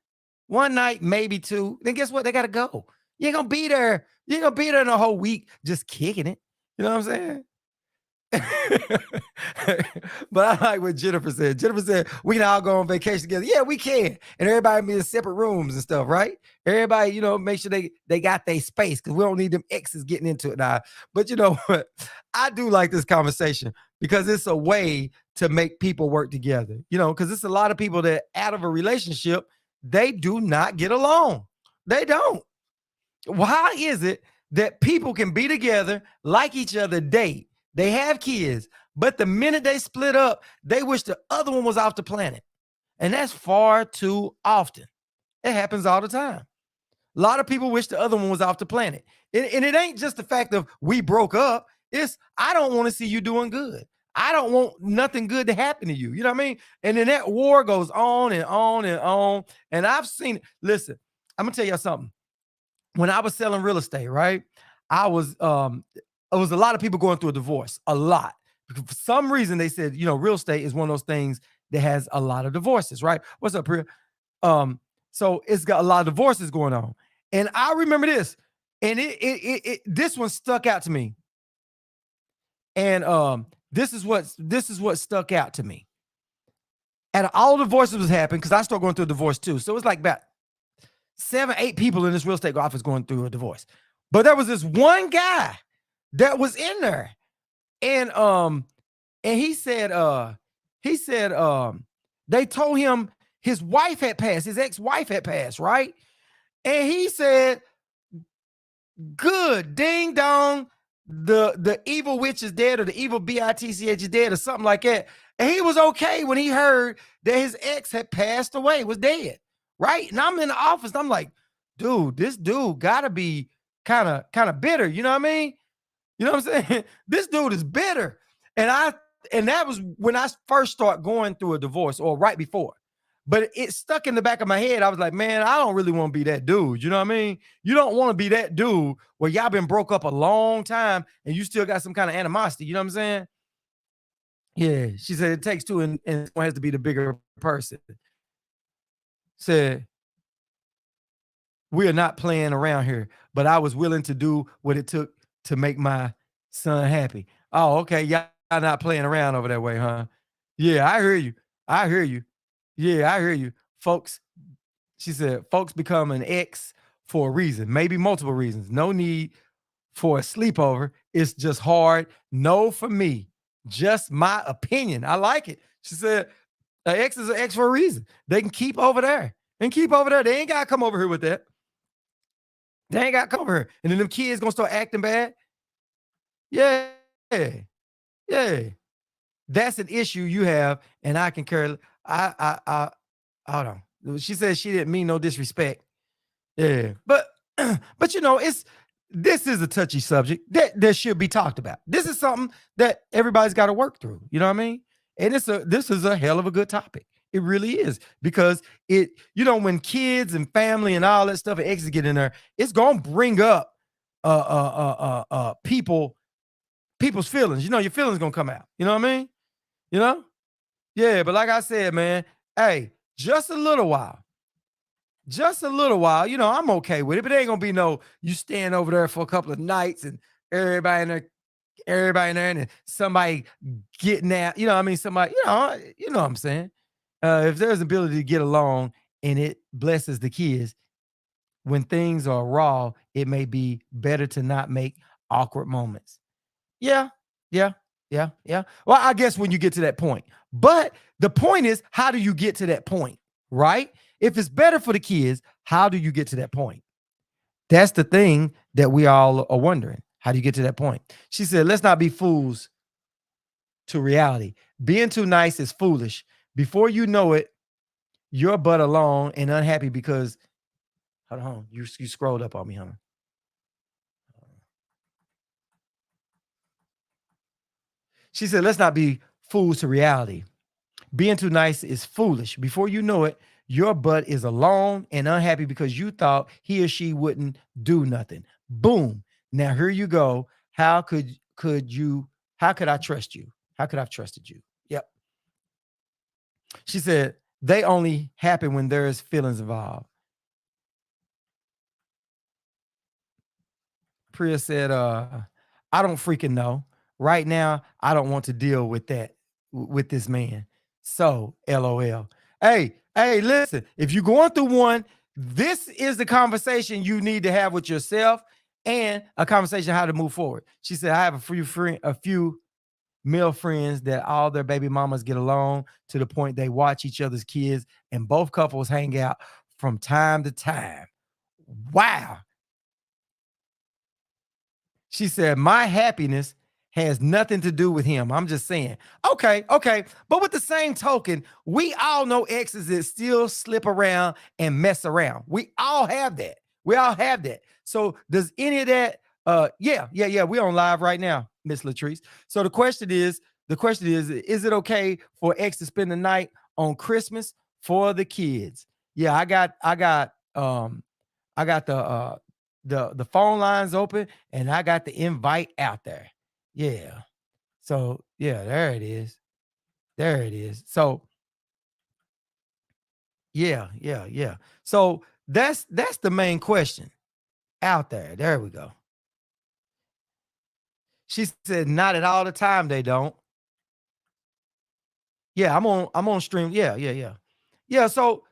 maybe two. Then guess what? They got to go. You ain't going to be there. You ain't going to be there in a whole week just kicking it. You know what I'm saying? But I like what Jennifer said. Jennifer said, we can all go on vacation together. Yeah, we can. And everybody be in separate rooms and stuff, right? Everybody, you know, make sure they got their space because we don't need them exes getting into it now. But you know what? I do like this conversation because it's a way to make people work together, you know, because it's a lot of people that out of a relationship, they do not get along. They don't. Why is it that people can be together, like each other, date, they have kids, but the minute they split up, they wish the other one was off the planet. And that's far too often. It happens all the time. A lot of people wish the other one was off the planet. And it ain't just the fact of we broke up. It's I don't want to see you doing good. I don't want nothing good to happen to you. You know what I mean? And then that war goes on and on and on. And I've seen it. Listen, I'm going to tell you something. when I was selling real estate, right? I was it was a lot of people going through a divorce, a lot. Because for some reason they said, real estate is one of those things that has a lot of divorces, right? What's up, Priya? So it's got a lot of divorces going on. And I remember this, and this one stuck out to me. And this is what stuck out to me. And all the divorces was happening because I started going through a divorce too. So it's like about 7, 8 people in this real estate office going through a divorce. But there was this one guy that was in there. And he said they told him his wife had passed, his ex-wife had passed, right? And he said, good, ding dong, the evil witch is dead, or the evil bitch is dead, or something like that. And he was okay when he heard that his ex had passed away, was dead, right? And I'm in the office, and I'm like, dude, this dude gotta be kind of bitter, you know what I mean? You know what I'm saying? This dude is bitter. And that was when I first started going through a divorce, or right before. But it stuck in the back of my head. I was like, man, I don't really want to be that dude. You know what I mean? You don't want to be that dude where y'all been broke up a long time and you still got some kind of animosity. You know what I'm saying? Yeah. She said it takes two and one has to be the bigger person. Said, we are not playing around here, but I was willing to do what it took to make my son happy. Oh, okay. Y'all not playing around over that way, huh? Yeah, I hear you. I hear you. Yeah, I hear you. Folks, she said, folks become an ex for a reason, maybe multiple reasons. No need for a sleepover. It's just hard. No for me. Just my opinion. I like it. She said, an ex is an ex for a reason. They can keep over there and keep over there. They ain't got to come over here with that. They ain't got to come over here. And then them kids going to start acting bad. Yeah. Yeah. That's an issue you have, and I can care. I hold on. She said she didn't mean no disrespect. Yeah, but this is a touchy subject that should be talked about. This is something that everybody's got to work through. You know what I mean? And this is a hell of a good topic. It really is, because when kids and family and all that stuff and exes get in there, it's gonna bring up people's feelings. Your feelings gonna come out. You know what I mean? Yeah, but like I said, man, hey, just a little while, I'm okay with it, but it ain't gonna be no, you stand over there for a couple of nights and everybody in there and somebody getting out, somebody, you know what I'm saying? If there's ability to get along and it blesses the kids, when things are raw, it may be better to not make awkward moments. Yeah. Well, I guess when you get to that point. But the point is, how do you get to that point, right? If it's better for the kids, how do you get to that point? That's the thing that we all are wondering. How do you get to that point? She said, let's not be fools to reality. Being too nice is foolish. Before you know it, you're but alone and unhappy because, hold on, you scrolled up on me, huh? She said, let's not be fools to reality. Being too nice is foolish. Before you know it, your butt is alone and unhappy because you thought he or she wouldn't do nothing. Boom. Now here you go. How could I trust you? How could I have trusted you? Yep. She said, they only happen when there's feelings involved. Priya said, I don't freaking know. Right now, I don't want to deal with that, with this man. So, LOL. Hey, listen, if you're going through one, this is the conversation you need to have with yourself and a conversation how to move forward. She said, I have a few male friends that all their baby mamas get along to the point they watch each other's kids and both couples hang out from time to time. Wow. She said, my happiness has nothing to do with him. I'm just saying. Okay. But with the same token, we all know exes that still slip around and mess around. We all have that. So does any of that? Yeah. We're on live right now, Miss Latrice. So the question is, is it okay for ex to spend the night on Christmas for the kids? Yeah, I got the the phone lines open, and I got the invite out there. Yeah. So yeah, there it is. There it is. So yeah. So that's the main question out there. There we go. She said, not at all the time they don't. Yeah, I'm on stream. Yeah. Yeah, so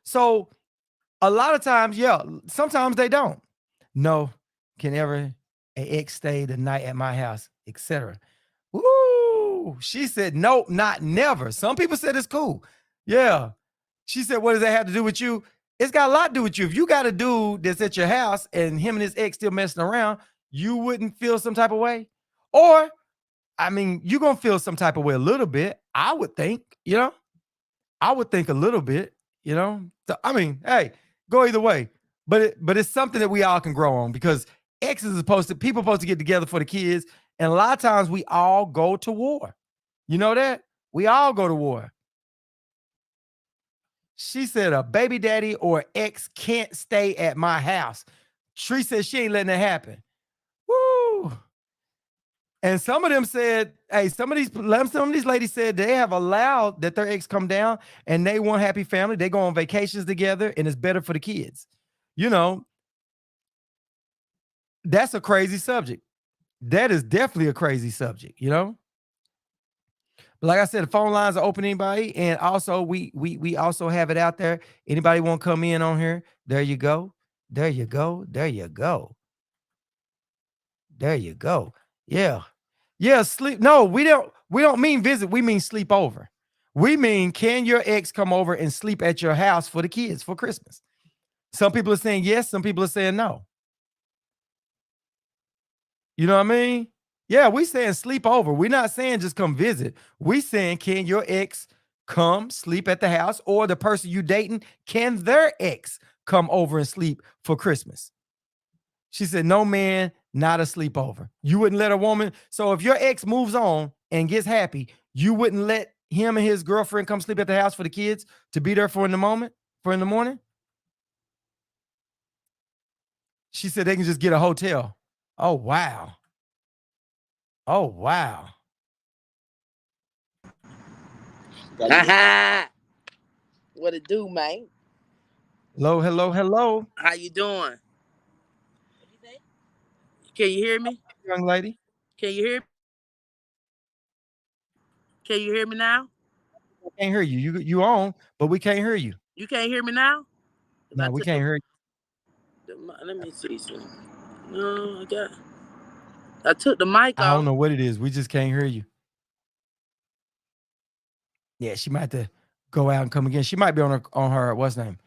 a lot of times, yeah, sometimes they don't. No, can ever an ex stay the night at my house, etc. Woo! She said, nope, not never. Some people said it's cool. Yeah. She said, what does that have to do with you? It's got a lot to do with you. If you got a dude that's at your house and him and his ex still messing around, you wouldn't feel some type of way. Or, I mean, you're going to feel some type of way a little bit. I would think, I would think a little bit, So, I mean, hey, go either way. But it's something that we all can grow on, because exes people supposed to get together for the kids. And a lot of times we all go to war. You know that? We all go to war. She said a baby daddy or ex can't stay at my house. Tree said she ain't letting it happen. Woo. And some of them said, hey, some of these ladies said they have allowed that their ex come down and they want happy family. They go on vacations together and it's better for the kids. That's a crazy subject. That is definitely a crazy subject, But like I said, the phone lines are open to anybody. And also we also have it out there. Anybody want to come in on here? There you go. There you go. There you go. There you go. Yeah. Yeah, sleep. No, we don't mean visit. We mean sleep over. We mean, can your ex come over and sleep at your house for the kids for Christmas? Some people are saying yes. Some people are saying no. You know what I mean? Yeah, we saying sleep over. We're not saying just come visit. We saying, can your ex come sleep at the house, or the person you dating, can their ex come over and sleep for Christmas? She said, no, man, not a sleepover. You wouldn't let a woman. So if your ex moves on and gets happy, you wouldn't let him and his girlfriend come sleep at the house for the kids to be there for in the morning? She said they can just get a hotel. Oh, wow. Oh, wow. What it do, man? Hello. How you doing? Can you hear me? Young lady. Can you hear me? Can you hear me now? I can't hear you. You on, but we can't hear you. You can't hear me now? No, we can't hear you. Let me see something. No, I took the mic off. I don't know what it is. We just can't hear you. Yeah, she might have to go out and come again. She might be on her what's name?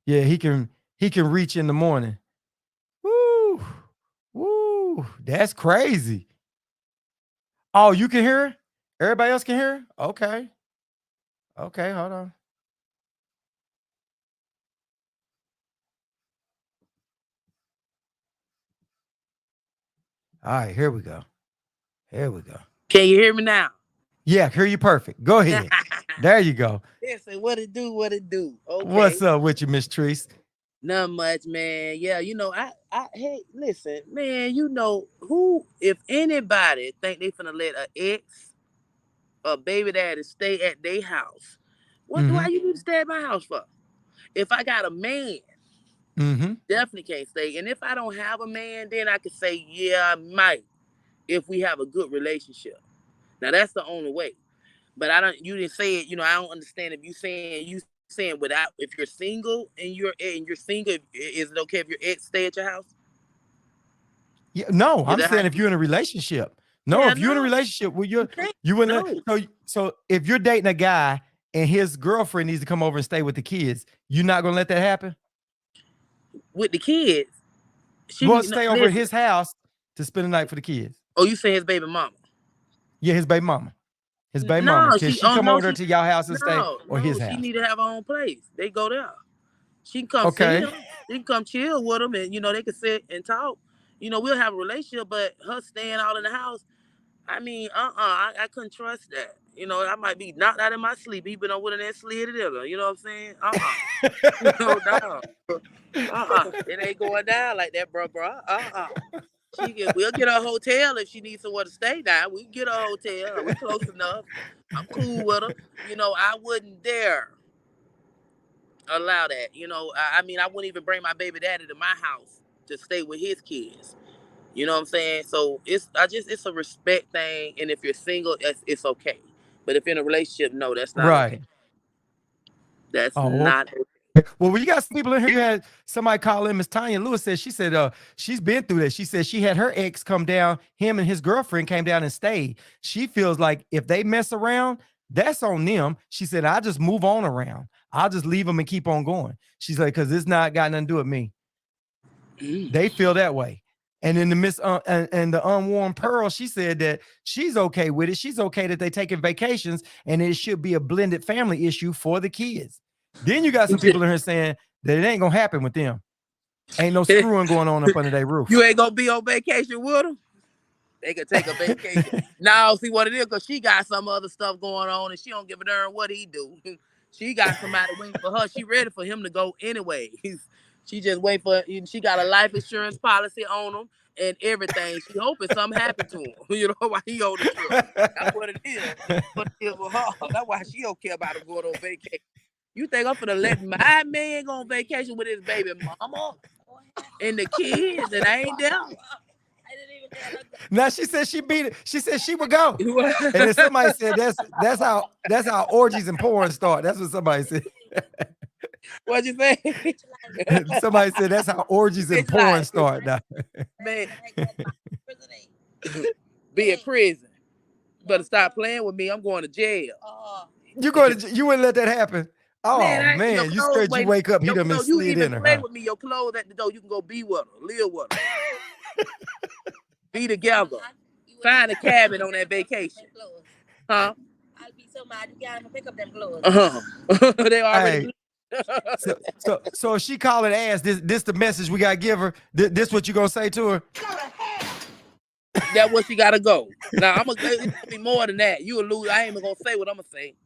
Yeah, he can reach in the morning. Woo, that's crazy. Oh, you can hear her? Everybody else can hear her? Okay, hold on. All right, here we go. Can you hear me now? Yeah, hear you perfect. Go ahead. There you go. Listen, what it do? Okay. What's up with you, Miss Treese? Not much, man. Yeah, hey, listen, man, who, if anybody think they finna let an ex or baby daddy stay at their house, why you need to stay at my house for? If I got a man, definitely can't stay. And if I don't have a man, then I could say, yeah, I might, if we have a good relationship. Now that's the only way. But you didn't say it, I don't understand if you saying without, if you're single and you're single, is it okay if your ex stay at your house? Yeah, no, I'm saying if you're in a relationship. No, yeah, if you're in a relationship with you wouldn't let, so if you're dating a guy and his girlfriend needs to come over and stay with the kids, you're not gonna let that happen? With the kids? She will stay over at his house to spend the night for the kids. Oh, you say his baby mama? Yeah, his baby mama. His baby mama. Can she come over there to y'all house and stay, or his house? She need to have her own place. They go there. She can come see him. She can come chill with him, and they can sit and talk. We'll have a relationship, but her staying all in the house, I mean, I couldn't trust that. You know, I might be knocked out of my sleep. He been on with that slid it in. You know what I'm saying? No, no. It ain't going down like that, bro. We'll get her a hotel if she needs somewhere to stay now. We can get her a hotel. We close enough. I'm cool with her. You know, I wouldn't dare allow that. You know, I mean, I wouldn't even bring my baby daddy to my house to stay with his kids. You know what I'm saying? So it's a respect thing, and if you're single, it's okay. But if you're in a relationship, no, that's not Right. okay. That's Oh, not okay. well, we got some people in here. You had somebody call in. Miss Tanya Lewis said, she's been through this. She said she had her ex come down. Him and his girlfriend came down and stayed. She feels like if they mess around, that's on them. She said, I'll just move on around. I'll just leave them and keep on going. She's like, because it's not got nothing to do with me. They feel that way. And then the unworn pearl, she said that she's okay with it. She's okay that they taking vacations, and it should be a blended family issue for the kids. Then you got some people in here saying that it ain't gonna happen with them. Ain't no screwing going on up under their roof. You ain't gonna be on vacation with them. They could take a vacation. Now, see what it is, because she got some other stuff going on, and she don't give a darn what he do. She got somebody waiting for her. She ready for him to go anyway. She just wait for. She got a life insurance policy on him and everything. She hoping something happened to him. You know why he on the trip. That's what it is. That's what it is with her. That's why she don't care about him going on vacation. You think I'm finna let my man go on vacation with his baby mama and the kids, and I ain't there? Now she said she beat it. She said she would go. And then somebody said that's how orgies and porn start. That's what somebody said. What'd you say? Somebody said that's how orgies and porn start now. Man, be in prison. Better stop playing with me. I'm going to jail. You wouldn't let that happen. Oh man, you scared you wake up, he done been slid in her. Play with me, your clothes at the door. You can go be with her, live with her, be together, find a cabin on that vacation. Huh? I'll be so mad you can't even pick up them clothes. They already. So if she calling ass, this the message we gotta give her. This what you gonna say to her? That's what she gotta go. Now it's gonna be more than that. You will lose. I ain't even gonna say what I'm gonna say.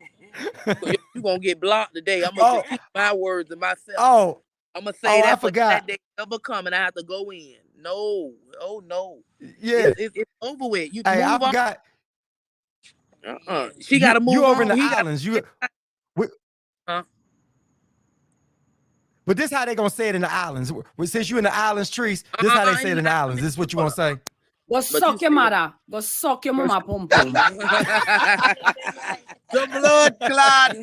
You gonna get blocked today. I'm gonna just keep my words to myself. I'm gonna say that. I forgot. That day ever come and I have to go in. No, no. Yeah, it's over with. You hey, move I forgot. She gotta move. You over in on. the islands. But this how they gonna say it in the islands. Since you in the islands, Trees, this how they say it in the islands. This is what you want to say. Go suck your mother. Go suck your mama pum pum. The blood clot.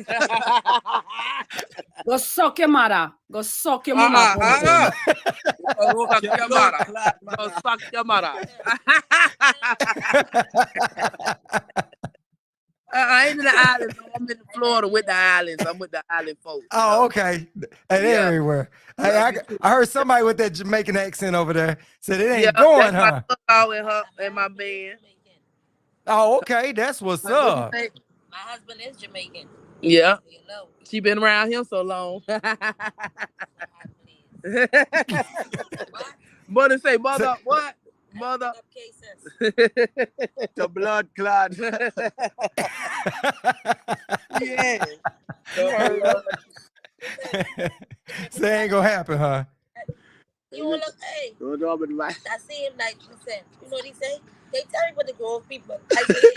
Go suck your mother. Go suck your mama pum pum. Go suck your mother. Go suck your mother. I ain't in the islands. I'm in Florida with the islands. I'm with the island folks. Oh, okay. And they're everywhere. I heard somebody with that Jamaican accent over there said it ain't going, huh? And my man. Oh, okay. That's what's up. My husband is Jamaican. Yeah. She been around him so long. Mother say, mother, what? Mother. The blood clot. Yeah. So ain't gonna happen, huh? You look, hey. I see him like you said. You know what he say? They tell me what the Grove people. I say,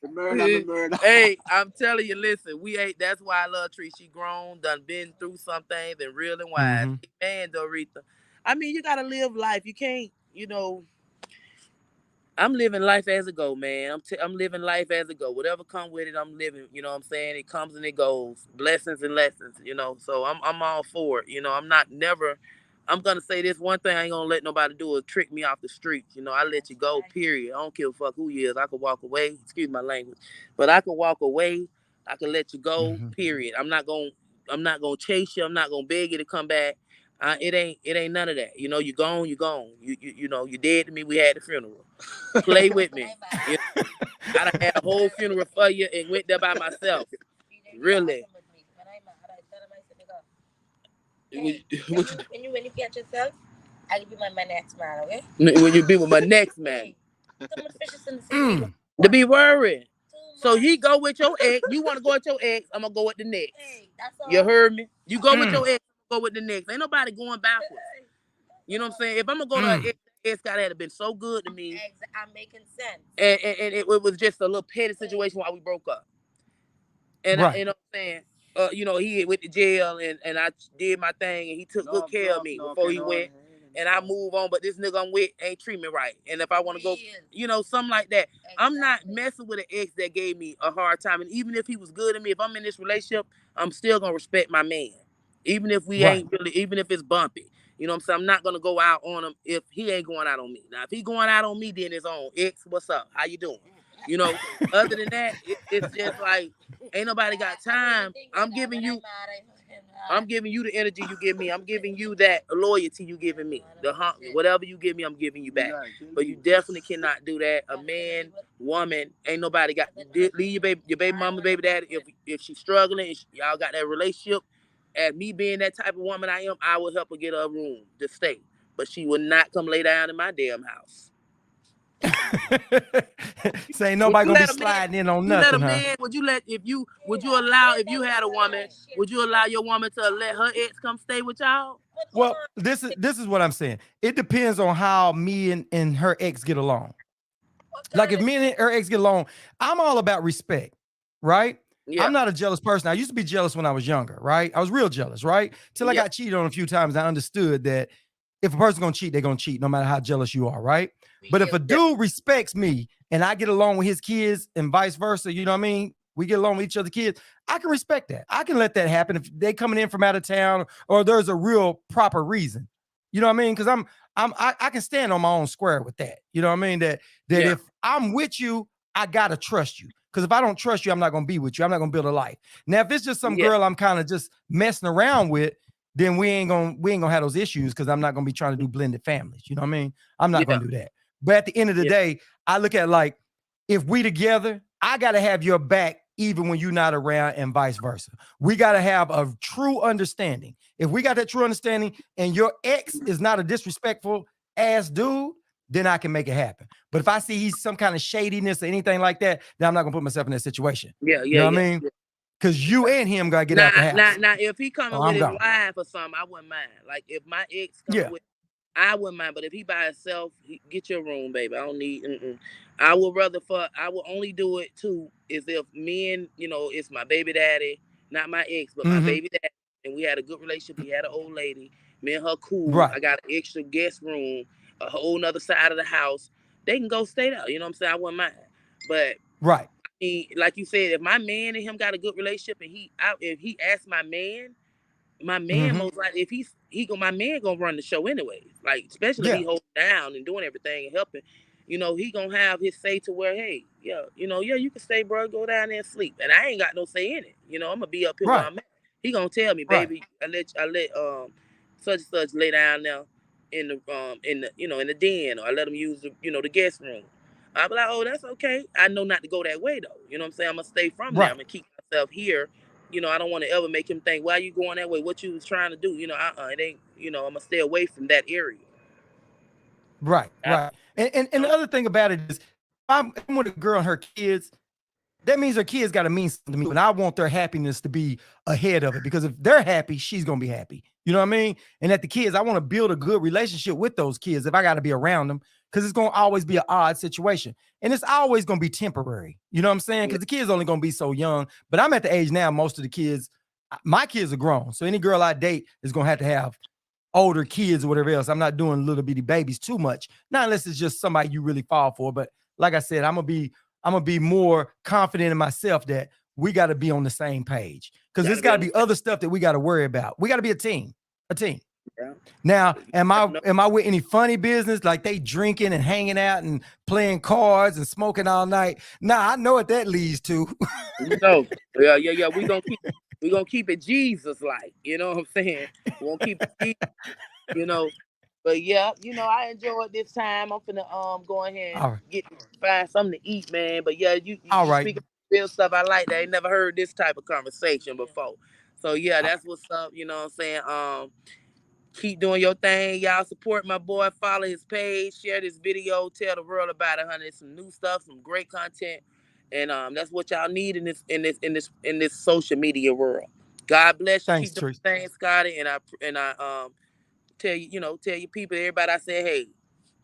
Murder. Hey, I'm telling you, listen, that's why I love Tree. She grown, done been through something, been real and wise. Man, Doretha. I mean, you gotta live life. You can't, I'm living life as it go, man. I'm living life as it go. Whatever come with it, I'm living. You know what I'm saying? It comes and it goes. Blessings and lessons, So I'm all for it. I'm gonna say this one thing I ain't gonna let nobody do is trick me off the streets. I let you go, period. I don't give a fuck who you is. I could walk away, excuse my language. But I could walk away, I could let you go, period. I'm not gonna chase you, I'm not gonna beg you to come back. It ain't none of that. You gone, you gone. You dead to me, we had the funeral. Play with me. I done had a whole funeral for you and went there by myself. Really. When you catch yourself, I'll be my next man, okay? When you be with my next man. Too much fishes in the sea. To be worried. So he go with your ex. You want to go with your ex? I'm gonna go with the next. Hey, that's all. You heard me? You go with your ex. Go with the next. Ain't nobody going backwards. You know what I'm saying? If I'm gonna go to an ex, gotta have been so good to me. I'm making sense. And it was just a little petty situation while we broke up. And Right. you know what I'm saying? You know, he went to jail and I did my thing and he took good care of me before he went. And I move on, but this nigga I'm with ain't treat me right. And if I want to go, you know, something like that. I'm not messing with an ex that gave me a hard time. And even if he was good to me, if I'm in this relationship, I'm still gonna respect my man. Even if we ain't really, even if it's bumpy. You know what I'm saying? I'm not gonna go out on him if he ain't going out on me. Now, if he going out on me, then it's on. Ex, what's up? How you doing? You know, other than that, it's just like, ain't nobody got time. I'm giving you the energy you give me. I'm giving you that loyalty you giving me. Whatever you give me, I'm giving you back. But you definitely cannot do that. A man, woman, ain't nobody got, leave your baby mama, baby daddy. If she's struggling, and y'all got that relationship, and me being that type of woman I am, I will help her get her a room to stay. But she will not come lay down in my damn house. So ain't nobody gonna be sliding in on nothing, huh? Would you allow, if you had a woman, would you allow your woman to let her ex come stay with y'all? Well, this is what I'm saying. It depends on how me and her ex get along. Like if me and her ex get along, I'm all about respect, right? Yeah. I'm not a jealous person. I used to be jealous when I was younger, right? I was real jealous, right? Till I got cheated on a few times. I understood that if a person's gonna cheat, they're gonna cheat no matter how jealous you are, right? But if a dude respects me and I get along with his kids and vice versa, you know what I mean? We get along with each other's kids. I can respect that. I can let that happen if they coming in from out of town or there's a real proper reason. You know what I mean? Because I can stand on my own square with that. You know what I mean? That if I'm with you, I gotta trust you. Because if I don't trust you, I'm not gonna be with you. I'm not gonna build a life. Now, if it's just some girl I'm kind of just messing around with, then we ain't gonna have those issues because I'm not gonna be trying to do blended families. You know what I mean? I'm not gonna do that. But at the end of the day, I look at like, if we together, I gotta have your back even when you're not around and vice versa. We gotta have a true understanding. If we got that true understanding and your ex is not a disrespectful ass dude, then I can make it happen. But if I see he's some kind of shadiness or anything like that, then I'm not gonna put myself in that situation. You know what I mean? Because you and him gotta get out the house. Now, if he coming with his wife or something, I wouldn't mind. Like if my ex coming with, I wouldn't mind. But if he by himself, get your room, baby. I don't need. I would only do it too is if me and it's my baby daddy, not my ex, but my baby daddy, and we had a good relationship. We had an old lady, me and her cool. Right. I got an extra guest room, a whole nother side of the house. They can go stay there. You know what I'm saying? I wouldn't mind. But like you said, if my man and him got a good relationship, and if he asked my man most likely, if my man gonna run the show anyway. Like especially if he holding down and doing everything and helping, he gonna have his say to where, hey, you can stay, bro, go down there and sleep, and I ain't got no say in it. I'm gonna be up here where I'm at. He gonna tell me, baby, I let such and such lay down there in the den, or I let him use the guest room. I'll be like, oh, that's okay. I know not to go that way though. You know what I'm saying? I'm gonna stay from there. I'm gonna keep myself here. I don't want to ever make him think, why are you going that way? What you was trying to do? It ain't, I'm gonna stay away from that area. Right. And the other thing about it is, I'm with a girl and her kids, that means her kids got to mean something to me. And I want their happiness to be ahead of it, because if they're happy, she's going to be happy. You know what I mean? And at the kids, I want to build a good relationship with those kids if I got to be around them, because it's going to always be an odd situation. And it's always going to be temporary. You know what I'm saying? Because the kids only going to be so young. But I'm at the age now, most of the kids, my kids are grown. So any girl I date is going to have older kids or whatever else. I'm not doing little bitty babies too much. Not unless it's just somebody you really fall for. But like I said, I'm gonna be more confident in myself that we got to be on the same page, because there's got to be other stuff that we got to worry about. We got to be a team. Yeah. Now, am I with any funny business like they drinking and hanging out and playing cards and smoking all night? Nah, I know what that leads to. Yeah. We gonna keep it Jesus like. You know what I'm saying? We gonna keep it Jesus, But yeah, I enjoyed this time. I'm finna go ahead and find something to eat, man. But yeah, you speak of real stuff. I like that. I ain't never heard this type of conversation before. So yeah, that's what's up. You know what I'm saying? Keep doing your thing. Y'all support my boy. Follow his page. Share this video. Tell the world about it, honey. There's some new stuff, some great content. And that's what y'all need in this social media world. God bless you. Thanks, Keep doing Trish. your thing, Scotty. And I tell your people, everybody, I say, hey.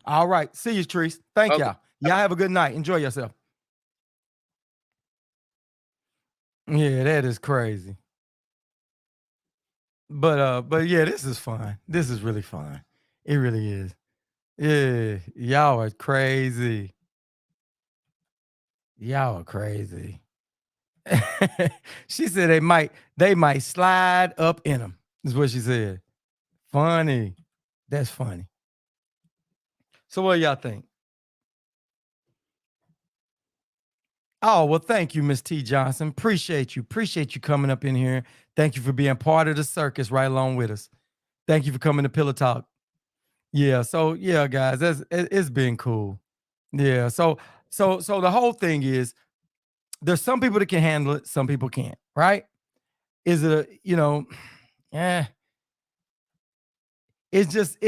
All right. See you, Treese. Thank Okay. y'all. Y'all have a good night. Enjoy yourself. Yeah, that is crazy. But yeah, this is fun. This is really fun. It really is. Yeah, y'all are crazy. Y'all are crazy. She said they might slide up in them. Is what she said. Funny. That's funny. So what do y'all think? Oh, well, thank you, Miss T. Johnson. Appreciate you. Appreciate you coming up in here. Thank you for being part of the circus right along with us. Thank you for coming to Pillow Talk. Yeah, so yeah, guys, it's been cool. Yeah, so the whole thing is there's some people that can handle it, some people can't, right? Is it it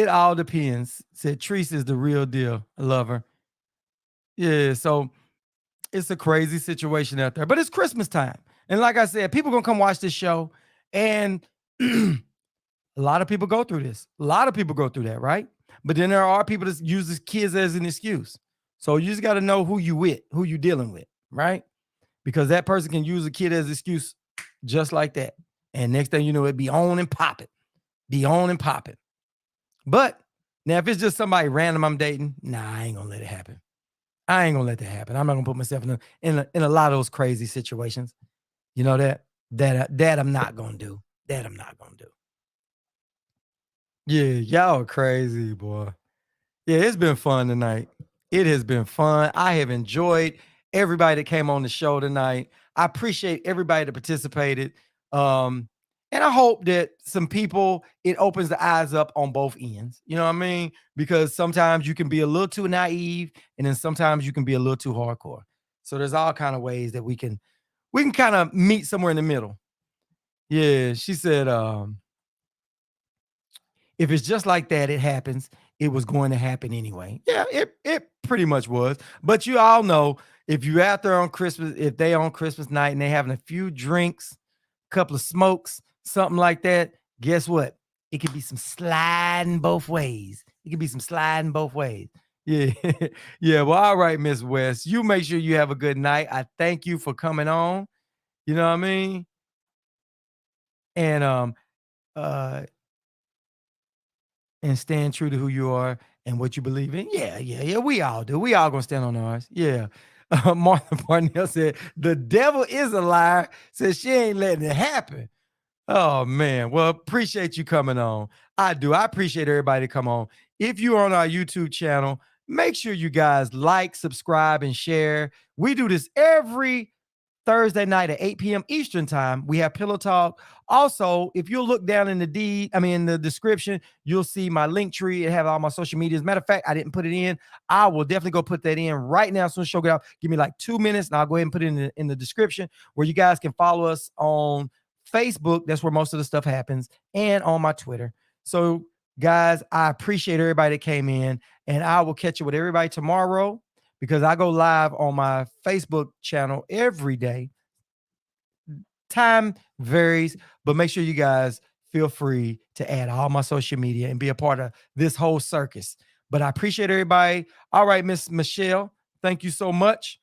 all depends. Said Treese is the real deal. I love her. Yeah, so it's a crazy situation out there, but it's Christmas time. And like I said, people gonna come watch this show, and a lot of people go through this. A lot of people go through that, right? But then there are people that use these kids as an excuse. So you just got to know who you with, who you dealing with, right? Because that person can use a kid as an excuse just like that. And next thing you know, it be on and popping. Be on and popping. But now if it's just somebody random I'm dating, nah, I ain't gonna let it happen. I ain't gonna let that happen. I'm not gonna put myself in a lot of those crazy situations. You know that I'm not gonna do. That I'm not gonna do. Yeah, y'all are crazy, boy. Yeah, it's been fun tonight. It has been fun. I have enjoyed everybody that came on the show tonight. I appreciate everybody that participated. And I hope that some people, it opens the eyes up on both ends. You know what I mean? Because sometimes you can be a little too naive, and then sometimes you can be a little too hardcore. So there's all kind of ways that we can kind of meet somewhere in the middle. Yeah, she said, if it's just like that, it happens. It was going to happen anyway. Yeah, it pretty much was. But you all know, if you out there on Christmas, if they on Christmas night and they having a few drinks, a couple of smokes, something like that, guess what? It could be some sliding both ways. It could be some sliding both ways. Yeah. Yeah. Well, all right, Miss West. You make sure you have a good night. I thank you for coming on. You know what I mean? And and stand true to who you are and what you believe in. Yeah. We all do. We all gonna stand on ours. Yeah. Martha Parnell said, the devil is a liar. Says she ain't letting it happen. Oh, man. Well, appreciate you coming on. I do. I appreciate everybody to come on. If you're on our YouTube channel, make sure you guys like, subscribe, and share. We do this every Thursday night at 8 p.m. Eastern time. We have Pillow Talk. Also, if you'll look down in the description, you'll see my link tree. It have all my social media. As a matter of fact, I didn't put it in. I will definitely go put that in right now. As soon as the show get out, give me like 2 minutes, and I'll go ahead and put it in the description where you guys can follow us on Facebook. That's where most of the stuff happens, and on my Twitter. So, guys, I appreciate everybody that came in, and I will catch you with everybody tomorrow, because I go live on my Facebook channel every day. Time varies, but make sure you guys feel free to add all my social media and be a part of this whole circus. But I appreciate everybody. All right, Miss Michelle, thank you so much.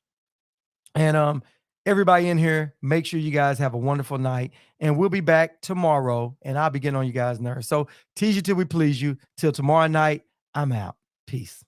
And everybody in here, make sure you guys have a wonderful night. And we'll be back tomorrow, and I'll be getting on you guys' nerves. So tease you till we please you. Till tomorrow night, I'm out. Peace.